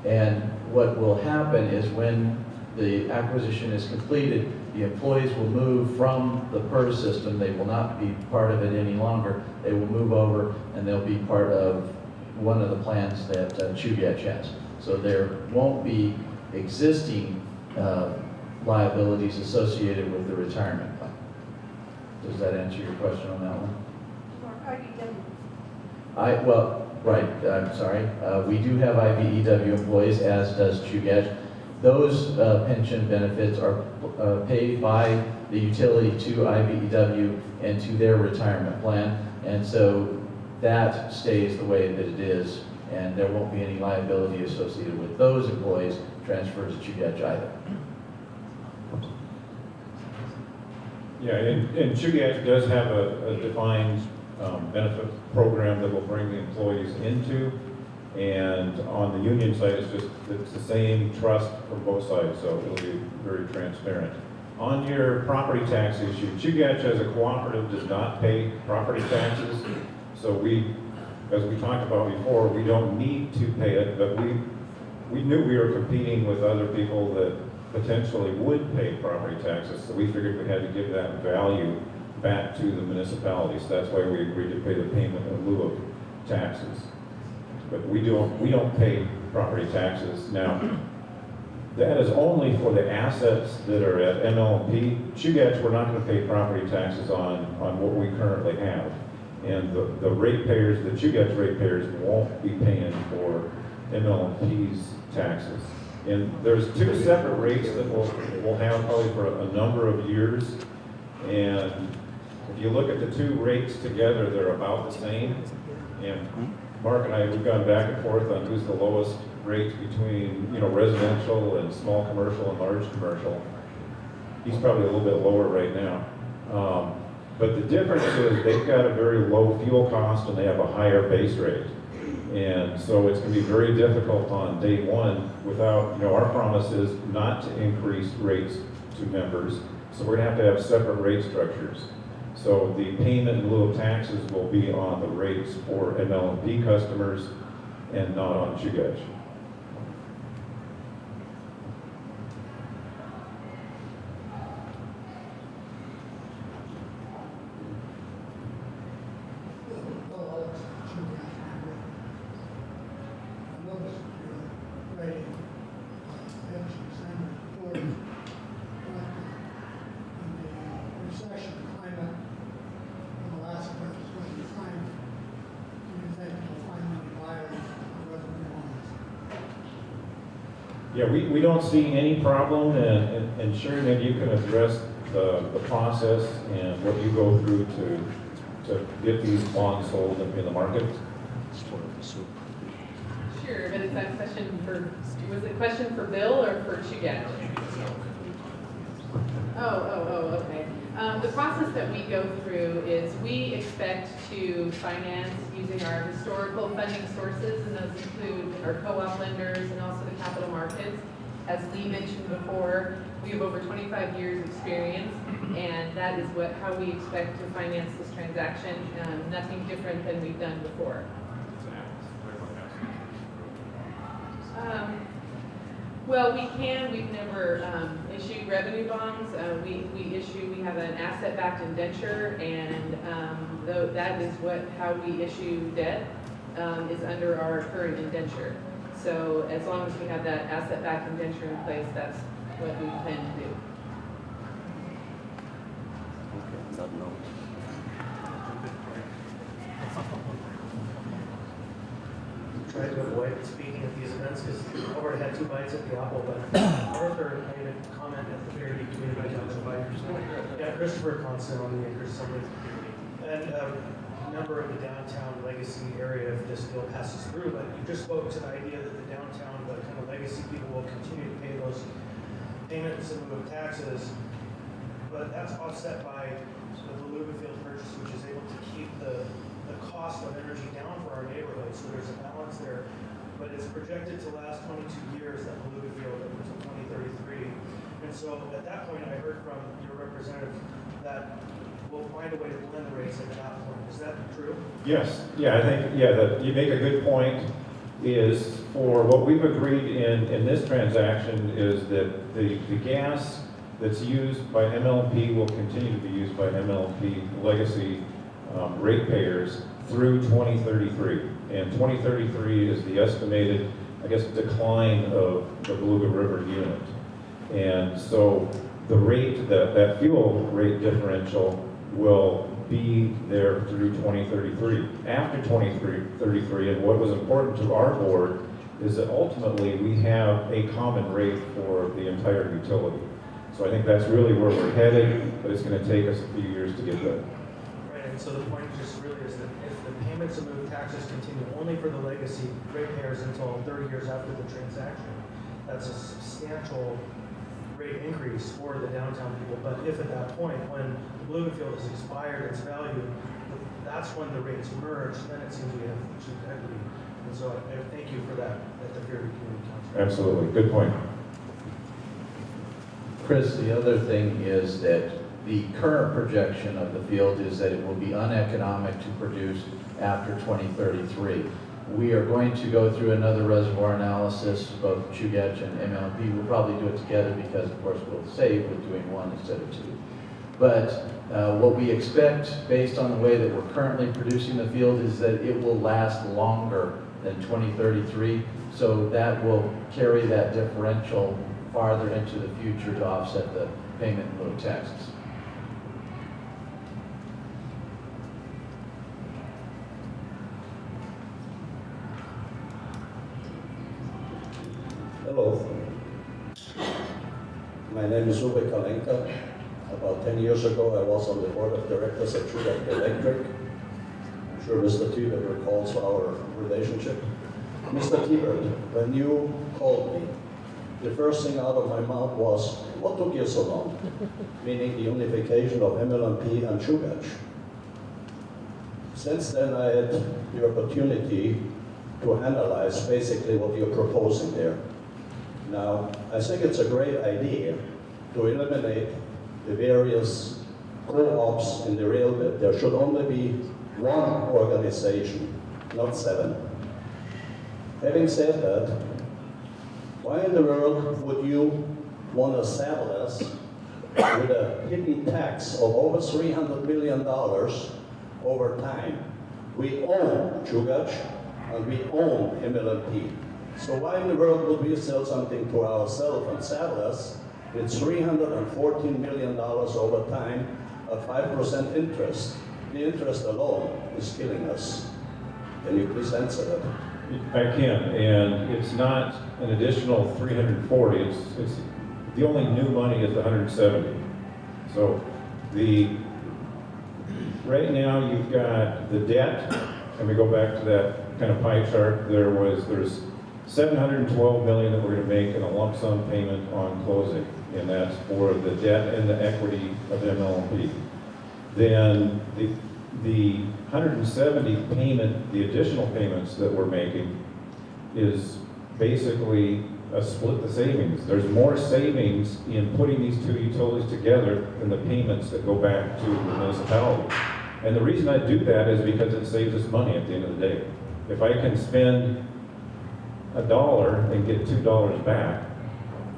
And what will happen is when the acquisition is completed, the employees will move from the PERS system. They will not be part of it any longer. They will move over and they'll be part of one of the plans that Chugach has. So there won't be existing liabilities associated with the retirement plan. Does that answer your question on that one? I'm sorry. We do have IBEW employees, as does Chugach. Those pension benefits are paid by the utility to IBEW and to their retirement plan. And so that stays the way that it is, and there won't be any liability associated with those employees transferred to Chugach either. Yeah, and Chugach does have a defined benefit program that will bring the employees into. And on the union side, it's the same trust from both sides, so it'll be very transparent. On your property tax issue, Chugach as a cooperative does not pay property taxes. So as we talked about before, we don't need to pay it, but we knew we were competing with other people that potentially would pay property taxes. So we figured we had to give that value back to the municipalities. That's why we agreed to pay the payment in lieu of taxes. But we don't pay property taxes. Now, that is only for the assets that are at ML&P. Chugach, we're not going to pay property taxes on what we currently have. And the ratepayers, the Chugach ratepayers won't be paying for ML&P's taxes. And there's two separate rates that we'll have probably for a number of years. And if you look at the two rates together, they're about the same. And Mark and I, we've gone back and forth on who's the lowest rate between, residential and small commercial and large commercial. He's probably a little bit lower right now. But the difference is they've got a very low fuel cost and they have a higher base rate. And so it's going to be very difficult on day one without, our promise is not to increase rates to members. So we're going to have separate rate structures. So the payment in lieu of taxes will be on the rates for ML&P customers and not on Chugach. Yeah, we don't see any problem and Sherry, maybe you can address the process and what you go through to get these bonds sold in the market. Sure, but is that was it a question for Bill or for Chugach? Okay. The process that we go through is we expect to finance using our historical funding sources, and those include our co-op lenders and also the capital markets. As Lee mentioned before, we have over 25 years experience, and that is how we expect to finance this transaction. Nothing different than we've done before. Well, we've never issued revenue bonds. We have an asset-backed indenture, and that is how we issue debt is under our current indenture. So as long as we have that asset-backed indenture in place, that's what we plan to do. Try to avoid speaking at these events because I've already had two bites at the apple, but Arthur made a comment at the very beginning about advisors. Yeah, Christopher Constant on the Acres Assembly. And a member of the downtown legacy area if this bill passes through, but you just spoke to the idea that the downtown, the kind of legacy people will continue to pay those payments in lieu of taxes, but that's offset by the Louisville purchase, which is able to keep the cost of energy down for our neighborhood, so there's a balance there. But it's projected to last 22 years, that Louisville, until 2033. And so at that point, I heard from your representative that we'll find a way to blend the rates at that point. Is that true? Yes. Yeah, I think, that you make a good point. Is for what we've agreed in this transaction is that the gas that's used by ML&P will continue to be used by ML&P legacy ratepayers through 2033. And 2033 is the estimated, decline of the Beluga River unit. And so the rate, that fuel rate differential will be there through 2033. After 2033, and what was important to our board is that ultimately we have a common rate for the entire utility. So I think that's really where we're headed, but it's going to take us a few years to get there. Right, and so the point just really is that if the payments in lieu of taxes continue only for the legacy ratepayers until 30 years after the transaction, that's a substantial rate increase for the downtown people. But if at that point, when the Bloomfield Field has expired its value, that's when the rates merge, then it seems we have cheap equity. And so I thank you for that at the Fairview Community Council. Absolutely, good point. Chris, the other thing is that the current projection of the field is that it will be uneconomic to produce after 2033. We are going to go through another reservoir analysis, both Chugach and MLP. We'll probably do it together because, of course, we'll save with doing one instead of two. But what we expect, based on the way that we're currently producing the field, is that it will last longer than 2033. So that will carry that differential farther into the future to offset the payment in lieu of taxes. Hello. My name is Uwe Kalenka. About 10 years ago, I was on the board of directors at Chugach Electric. I'm sure Mr. Tibet recalls our relationship. Mr. Tibet, when you called me, the first thing out of my mouth was, what took you so long? Meaning the unification of MLMP and Chugach. Since then, I had the opportunity to analyze basically what you're proposing there. Now, I think it's a great idea to eliminate the various co-ops in the rail bed. There should only be one organization, not 7. Having said that, why in the world would you want to saddle us with a hidden tax of over $300 million over time? We own Chugach and we own MLMP. So why in the world would we sell something to ourselves and saddle us with $314 million over time at 5% interest? The interest alone is killing us. Can you please answer that? I can, and it's not an additional 340. It's the only new money is the 170. So right now you've got the debt, and we go back to that kind of pie chart. There's $712 million that we're going to make in a lump sum payment on closing, and that's for the debt and the equity of MLP. Then the 170 payment, the additional payments that we're making, is basically a split the savings. There's more savings in putting these two utilities together than the payments that go back to the municipality. And the reason I do that is because it saves us money at the end of the day. If I can spend $1 and get $2 back,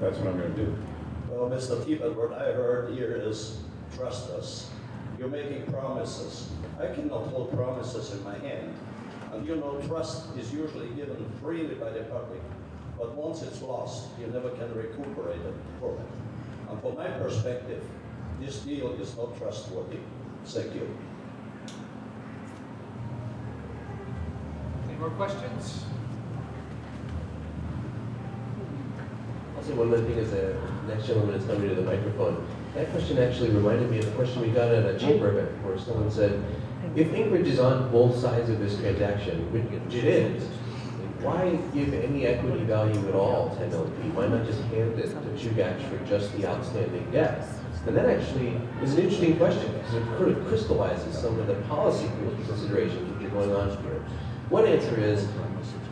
that's what I'm going to do. Well, Mr. Tibet, what I heard here is trust us. You're making promises. I cannot hold promises in my hand. And you know, trust is usually given freely by the public. But once it's lost, you never can recuperate it from it. And from my perspective, this deal is not trustworthy. Thank you. Any more questions? I'll say one more thing as the next gentleman is coming to the microphone. That question actually reminded me of a question we got at a chamber event where someone said, if Anchorage is on both sides of this transaction, which it is, why give any equity value at all to MLP? Why not just hand it to Chugach for just the outstanding debt? And that actually is an interesting question because it sort of crystallizes some of the policy considerations which are going on here. One answer is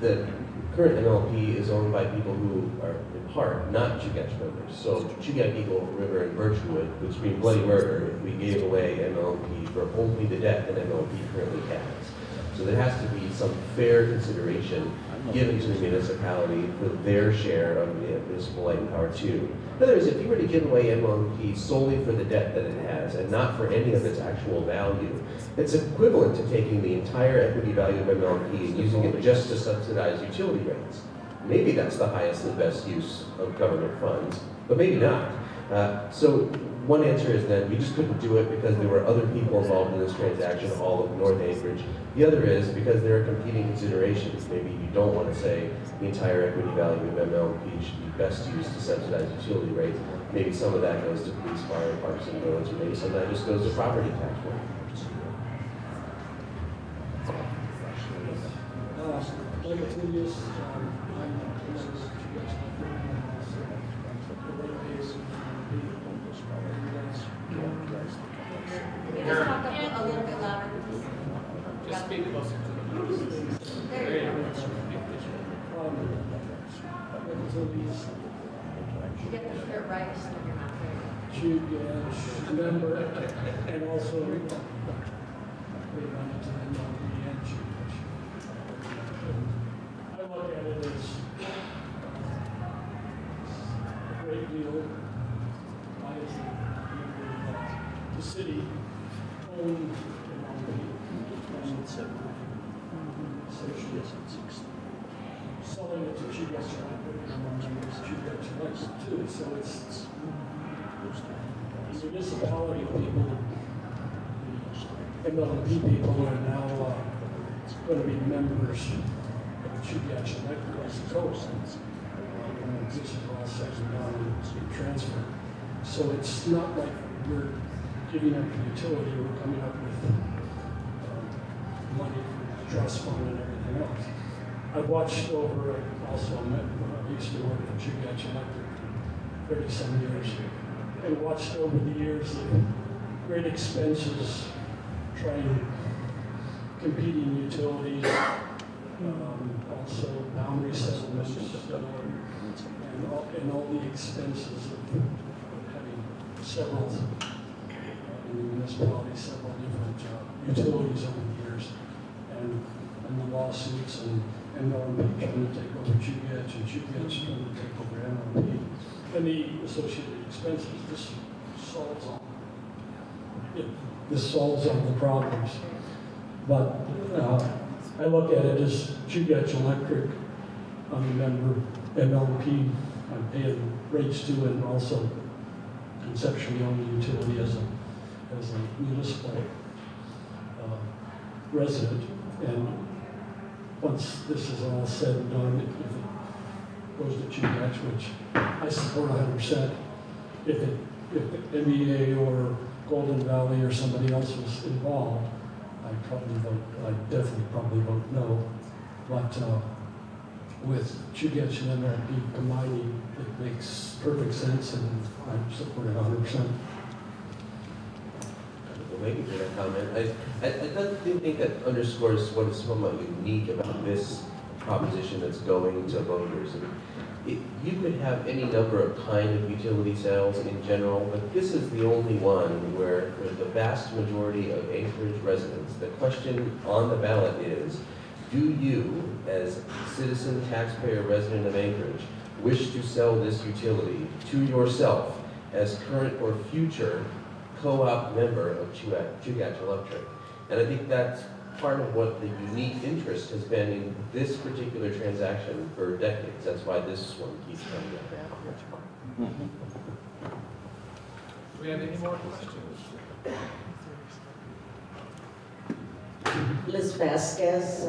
that current MLP is owned by people who are in part not Chugach members. So Chugach, Eagle River, and Birchwood would scream bloody murder if we gave away MLP for only the debt that MLP currently has. So there has to be some fair consideration given to the municipality for their share of the municipal light and power too. In other words, if you were to give away MLP solely for the debt that it has and not for any of its actual value, it's equivalent to taking the entire equity value of MLP and using it just to subsidize utility rates. Maybe that's the highest and best use of government funds, but maybe not. So one answer is that we just couldn't do it because there were other people involved in this transaction, all of North Anchorage. The other is because there are competing considerations. Maybe you don't want to say the entire equity value of MLP should be best used to subsidize utility rates. Maybe some of that goes to police, fire, parks, and roads, or maybe some of that just goes to property tax rate. Like a previous, Can you just talk a little bit louder? Just speak closer to the There you go. You get the shirt right in your mouth. Chugach member, and also we run into the MLB and Chugach. I look at it as a great deal. I, as the city, owned MLB, and essentially selling it to Chugach, Chugach likes it too, so it's the municipality people, the MLB people are now going to be members of Chugach Electric as a coast. This is all set and transferred. So it's not like we're giving up the utility, we're coming up with money for the trust fund and everything else. I've watched over, also I used to work for Chugach Electric for 30-some years, and watched over the years the great expenses trying competing utilities, also boundary settlements, and all the expenses of having several, in the municipality, several different utilities over the years, and the lawsuits, and MLP trying to take over Chugach, and Chugach trying to take over MLP, and the associated expenses. This solves all the problems. But I look at it as Chugach Electric, I'm a member, MLP, I'm paying rates to, and also conceptually own the utility as a municipal resident. And once this is all said and done, if it goes to Chugach, which I support 100%, if MEA or Golden Valley or somebody else was involved, I'd definitely probably vote no. But with Chugach and MLP combining, it makes perfect sense, and I support it 100%. Well, thank you for that comment. I think that underscores what is somewhat unique about this proposition that's going to voters. You could have any number of kind of utility sales in general, but this is the only one where for the vast majority of Anchorage residents, the question on the ballot is, do you, as citizen, taxpayer, resident of Anchorage, wish to sell this utility to yourself as current or future co-op member of Chugach Electric? And I think that's part of what the unique interest has been in this particular transaction for decades. That's why this one keeps coming up. Do we have any more questions? Liz Vasquez,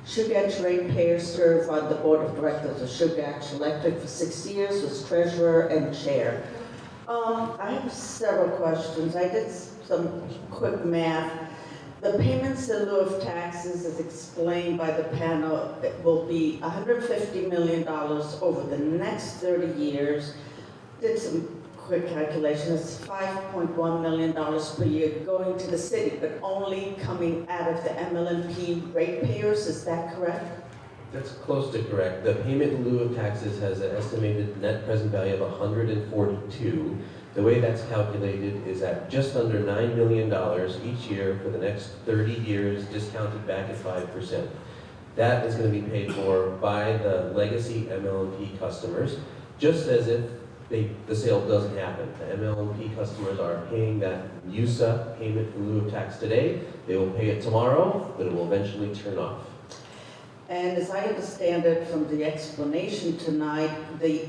Chugach ratepayer, served on the board of directors of Chugach Electric for 6 years, was treasurer and chair. I have several questions. I did some quick math. The payments in lieu of taxes, as explained by the panel, will be $150 million over the next 30 years. Did some quick calculations, $5.1 million per year going to the city, but only coming out of the MLNP ratepayers. Is that correct? That's close to correct. The payment in lieu of taxes has an estimated net present value of 142. The way that's calculated is at just under $9 million each year for the next 30 years, discounted back at 5%. That is going to be paid for by the legacy MLNP customers, just as if the sale doesn't happen. The MLNP customers are paying that USA payment in lieu of tax today. They will pay it tomorrow, but it will eventually turn off. And as I understand it from the explanation tonight, the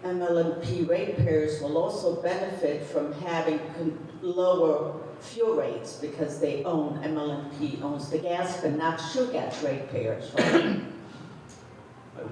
MLMP ratepayers will also benefit from having lower fuel rates because they own, MLMP owns the gas, but not Chugach ratepayers, right?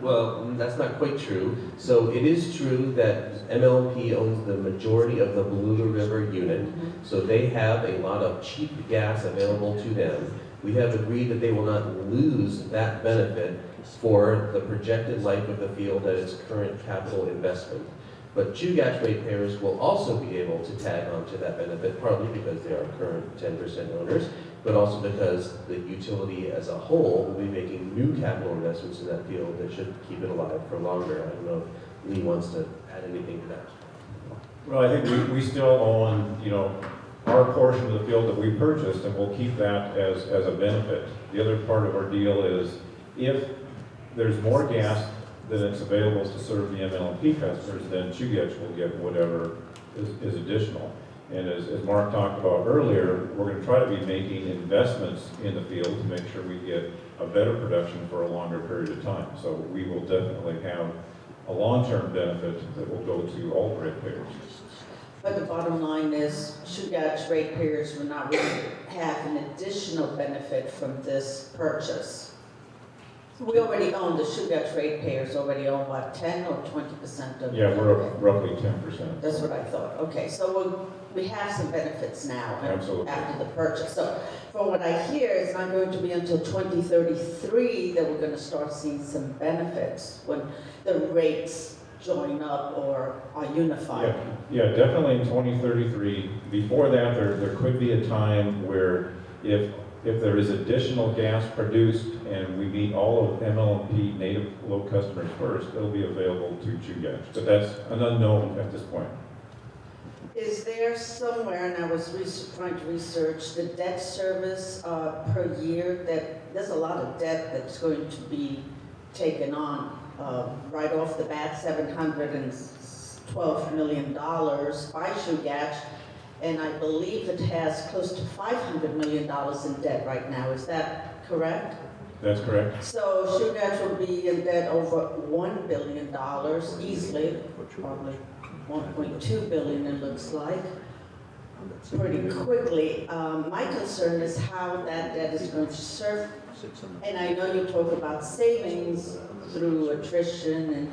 Well, that's not quite true. So it is true that MLP owns the majority of the Balula River unit. So they have a lot of cheap gas available to them. We have agreed that they will not lose that benefit for the projected life of the field at its current capital investment. But Chugach ratepayers will also be able to tag on to that benefit, partly because they are current 10% owners, but also because the utility as a whole will be making new capital investments in that field that should keep it alive for longer. I don't know if Lee wants to add anything to that. Well, I think we still own, you know, our portion of the field that we purchased, and we'll keep that as a benefit. The other part of our deal is if there's more gas than it's available to serve the MLMP customers, then Chugach will get whatever is additional. And as Mark talked about earlier, we're going to try to be making investments in the field to make sure we get a better production for a longer period of time. So we will definitely have a long-term benefit that will go to all ratepayers. But the bottom line is, Chugach ratepayers will not really have an additional benefit from this purchase. We already own, the Chugach ratepayers already own, what, 10 or 20% of? Yeah, we're up roughly 10%. That's what I thought. Okay, so we have some benefits now Absolutely. after the purchase. So from what I hear, it's not going to be until 2033 that we're going to start seeing some benefits when the rates join up or are unified. Yeah, definitely in 2033. Before that, there could be a time where if there is additional gas produced and we meet all of MLMP native load customers first, it'll be available to Chugach. But that's an unknown at this point. Is there somewhere, and I was trying to research, the debt service per year, that there's a lot of debt that's going to be taken on right off the bat, $712 million by Chugach. And I believe it has close to $500 million in debt right now. Is that correct? That's correct. So Chugach will be in debt over $1 billion easily, probably 1.2 billion it looks like, pretty quickly. My concern is how that debt is going to serve. And I know you talk about savings through attrition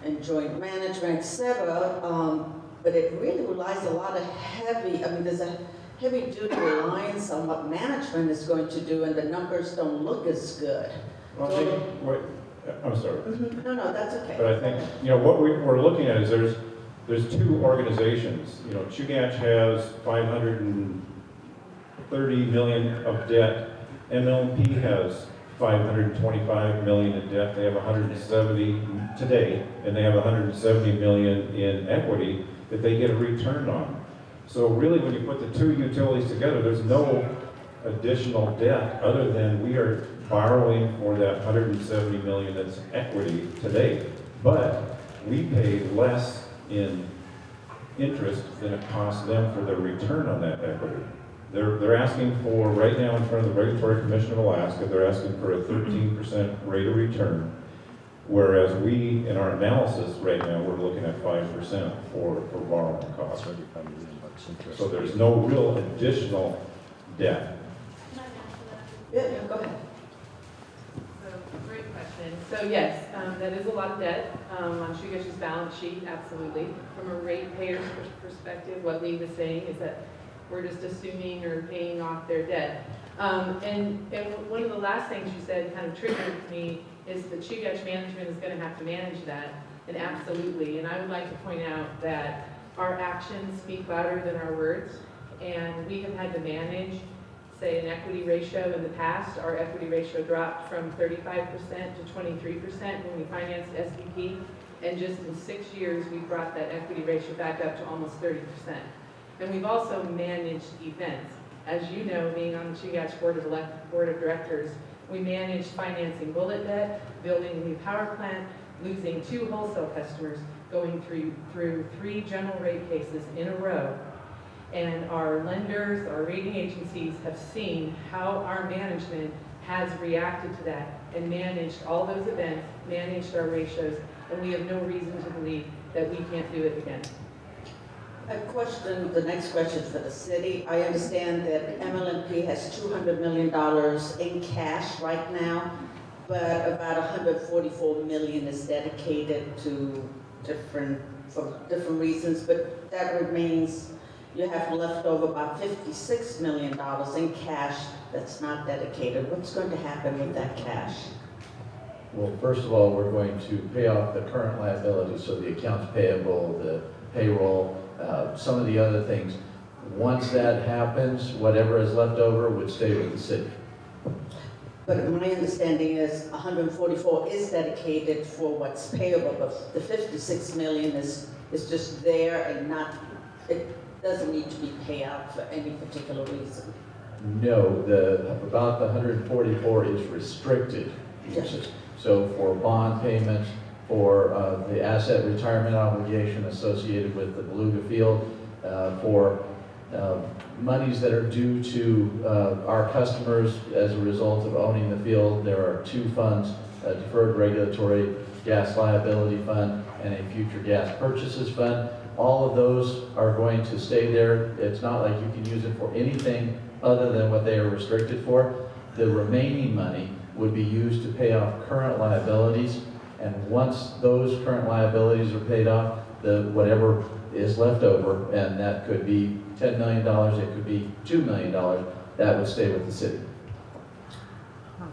and joint management, etc. But it really relies a lot of there's a heavy-duty reliance on what management is going to do, and the numbers don't look as good. Well, I'm sorry. No, that's okay. But I think, you know, what we're looking at is there's two organizations. You know, Chugach has 530 million of debt. MLP has 525 million in debt. They have 170 today, and they have 170 million in equity that they get a return on. So really, when you put the two utilities together, there's no additional debt other than we are borrowing for that 170 million that's equity today. But we pay less in interest than it costs them for their return on that equity. They're asking for, right now in front of the Regulatory Commission of Alaska, they're asking for a 13% rate of return. Whereas we, in our analysis right now, we're looking at 5% for borrowing costs. So there's no real additional debt. Yeah, go ahead. So, great question. So yes, that is a lot of debt on Chugach's balance sheet, absolutely. From a ratepayer's perspective, what Lee was saying is that we're just assuming or paying off their debt. And one of the last things you said kind of triggered me is that Chugach management is going to have to manage that, and absolutely. And I would like to point out that our actions speak louder than our words, and we have had to manage, say, an equity ratio in the past. Our equity ratio dropped from 35% to 23% when we financed SPP, and just in 6 years, we brought that equity ratio back up to almost 30%. And we've also managed events. As you know, being on the Chugach Board of Directors, we managed financing bullet debt, building a new power plant, losing 2 wholesale customers, going through 3 general rate cases in a row. And our lenders, our rating agencies have seen how our management has reacted to that and managed all those events, managed our ratios, and we have no reason to believe that we can't do it again. A question, the next question for the city. I understand that MLMP has $200 million in cash right now, but about 144 million is dedicated to for different reasons, but that remains, you have left over about $56 million in cash that's not dedicated. What's going to happen with that cash? Well, first of all, we're going to pay off the current liabilities, so the accounts payable, the payroll, some of the other things. Once that happens, whatever is left over would stay with the city. But my understanding is 144 is dedicated for what's payable, but the 56 million is just there and not, it doesn't need to be paid out for any particular reason. No, about the 144 is restricted uses. So for bond payments, for the asset retirement obligation associated with the Beluga Field, for monies that are due to our customers as a result of owning the field. There are two funds, a deferred regulatory gas liability fund and a future gas purchases fund. All of those are going to stay there. It's not like you can use it for anything other than what they are restricted for. The remaining money would be used to pay off current liabilities, and once those current liabilities are paid off, whatever is left over, and that could be $10 million, it could be $2 million, that would stay with the city. I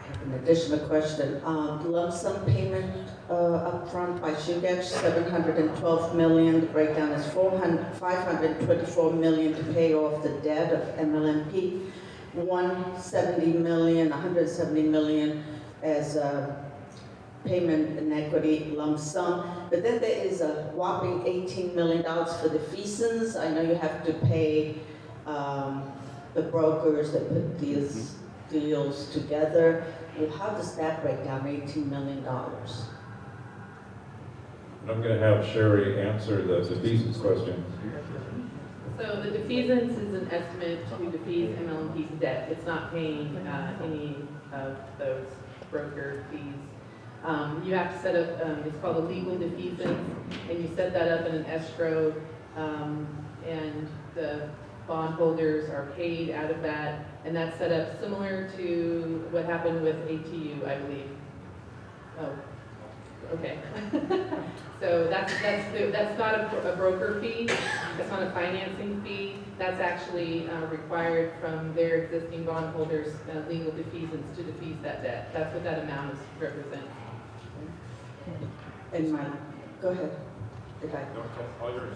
have an additional question. Lump sum payment upfront by Chugach, 712 million. The breakdown is 524 million to pay off the debt of MLMP. 170 million as a payment in equity lump sum. But then there is a whopping $18 million for the fees. I know you have to pay the brokers that put these deals together. Well, how does that break down, $18 million? I'm going to have Sherry answer the defeasance question. So the defeasance is an estimate to defease MLMP's debt. It's not paying any of those broker fees. You have to set up, it's called a legal defeasance, and you set that up in an escrow, and the bondholders are paid out of that, and that's set up similar to what happened with ATU, I believe. Oh, okay. So that's not a broker fee, that's not a financing fee, that's actually required from their existing bondholders, legal defeasance to defease that debt. That's what that amount is represent. And go ahead. Did I? No, all yours.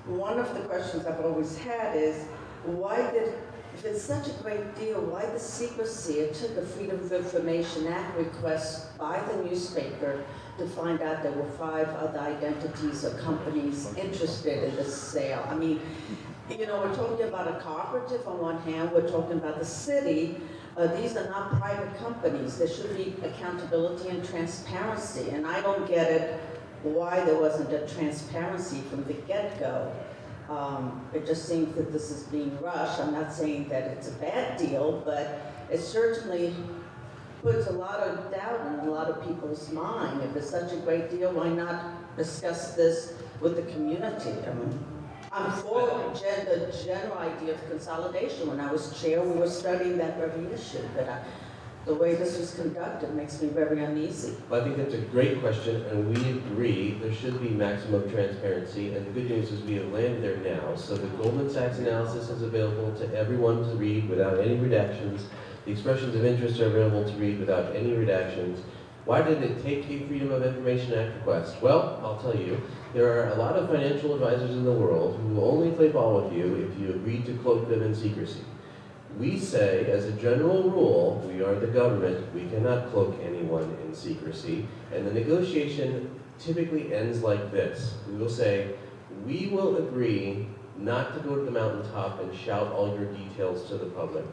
One of the questions I've always had is, if it's such a great deal, why the secrecy? It took a Freedom of Information Act request by the newspaper to find out there were 5 other identities or companies interested in the sale. I mean, you know, we're talking about a cooperative on one hand, we're talking about the city. These are not private companies. There should be accountability and transparency, and I don't get it why there wasn't a transparency from the get-go. It just seems that this is being rushed. I'm not saying that it's a bad deal, but it certainly puts a lot of doubt in a lot of people's mind. If it's such a great deal, why not discuss this with the community? I mean, I'm for the general idea of consolidation. When I was chair, we were studying that very issue, but the way this was conducted makes me very uneasy. Well, I think that's a great question, and we agree there should be maximum transparency, and the good news is we have landed there now. So the Goldman Sachs analysis is available to everyone to read without any redactions. The expressions of interest are available to read without any redactions. Why did it take a Freedom of Information Act request? Well, I'll tell you, there are a lot of financial advisors in the world who will only play ball with you if you agree to cloak them in secrecy. We say, as a general rule, we are the government, we cannot cloak anyone in secrecy, and the negotiation typically ends like this. We will say, we will agree not to go to the mountaintop and shout all your details to the public,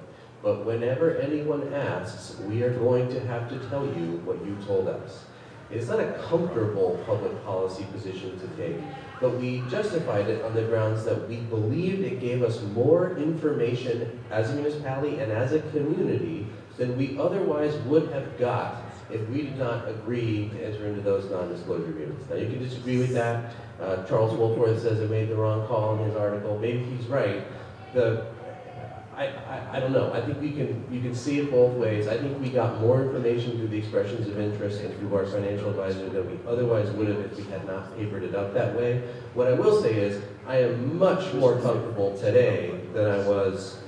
but whenever anyone asks, we are going to have to tell you what you told us. It's not a comfortable public policy position to take, but we justified it on the grounds that we believed it gave us more information as a municipality and as a community than we otherwise would have got if we did not agree to enter into those non-disclosure agreements. Now, you can disagree with that. Charles Wolforth says I made the wrong call in his article. Maybe he's right. I don't know. I think you can see it both ways. I think we got more information through the expressions of interest and through our financial advisor than we otherwise would have if we had not papered it up that way. What I will say is I am much more comfortable today than I was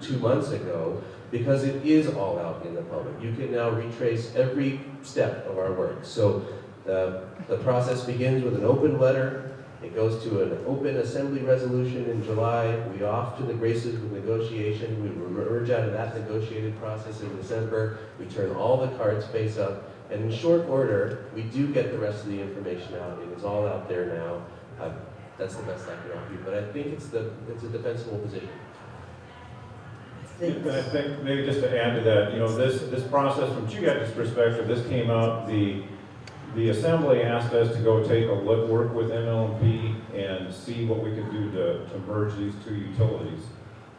2 months ago because it is all out in the public. You can now retrace every step of our work. So the process begins with an open letter. It goes to an open assembly resolution in July. We off to the graces with negotiation. We emerge out of that negotiated process in December. We turn all the cards face up. And in short order, we do get the rest of the information out. It is all out there now. That's the best I can offer you. But I think it's a defensible position. And I think maybe just to add to that, this process from Chugach's perspective, this came out, the assembly asked us to go take a look, work with MLMP and see what we could do to merge these two utilities.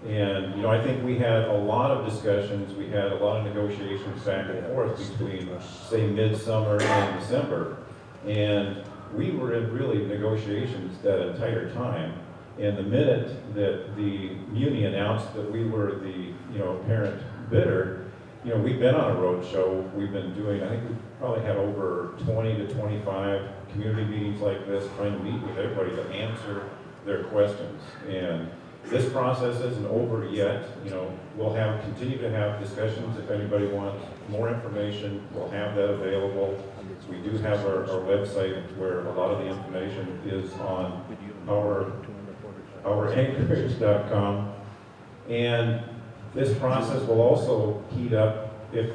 And, I think we had a lot of discussions, we had a lot of negotiations back and forth between, say, midsummer and December. And we were in really negotiations that entire time. And the minute that the Muni announced that we were the, apparent bidder, we've been on a road show. We've been doing, I think we've probably had over 20 to 25 community meetings like this, trying to meet with everybody to answer their questions. And this process isn't over yet. We'll continue to have discussions. If anybody wants more information, we'll have that available. We do have our website where a lot of the information is on ouranchorage.com. And this process will also heat up if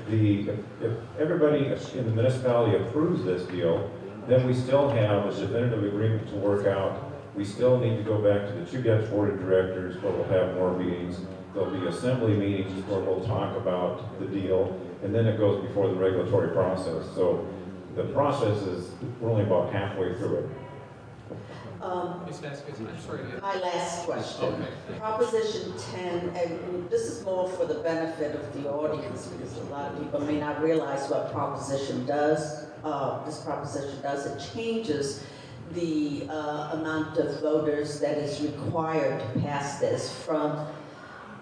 everybody in the municipality approves this deal, then we still have a definitive agreement to work out. We still need to go back to the Chugach Board of Directors where we'll have more meetings. There'll be assembly meetings where we'll talk about the deal, and then it goes before the regulatory process. So the process we're only about halfway through it. Ms. Vasquez, I'm sorry. My last question. Okay. Proposition 10, and this is more for the benefit of the audience because a lot of people may not realize what proposition does. This proposition does. It changes the amount of voters that is required to pass this from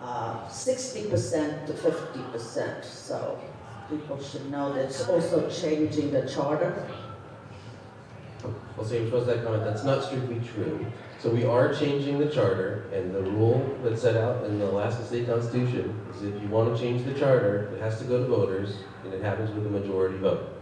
60% to 50%. So people should know that it's also changing the charter. Well, same was that comment. That's not strictly true. So we are changing the charter, and the rule that's set out in the Alaska State Constitution is if you want to change the charter, it has to go to voters, and it happens with a majority vote.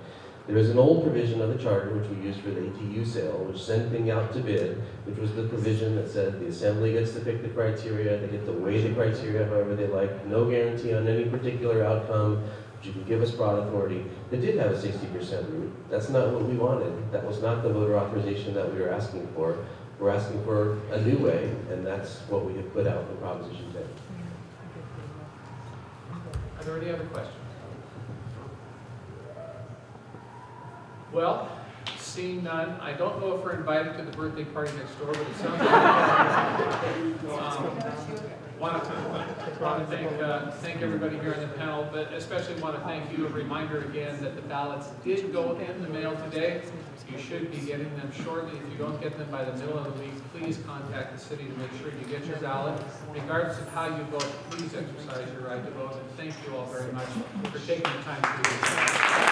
There is an old provision of the charter, which we used for the ATU sale, which sent things out to bid, which was the provision that said the assembly gets to pick the criteria, they get to weigh the criteria however they like, no guarantee on any particular outcome, but you can give us broad authority. It did have a 60% route. That's not what we wanted. That was not the voter authorization that we were asking for. We're asking for a new way, and that's what we have put out in Proposition 10. Are there any other questions? Well, seeing none, I don't know if we're invited to the birthday party next door, but it sounds like want to thank everybody here on the panel, but especially want to thank you. A reminder again that the ballots did go in the mail today. You should be getting them shortly. If you don't get them by the middle of the week, please contact the city to make sure you get your ballot. Regardless of how you vote, please exercise your right to vote. And thank you all very much for taking the time to do this.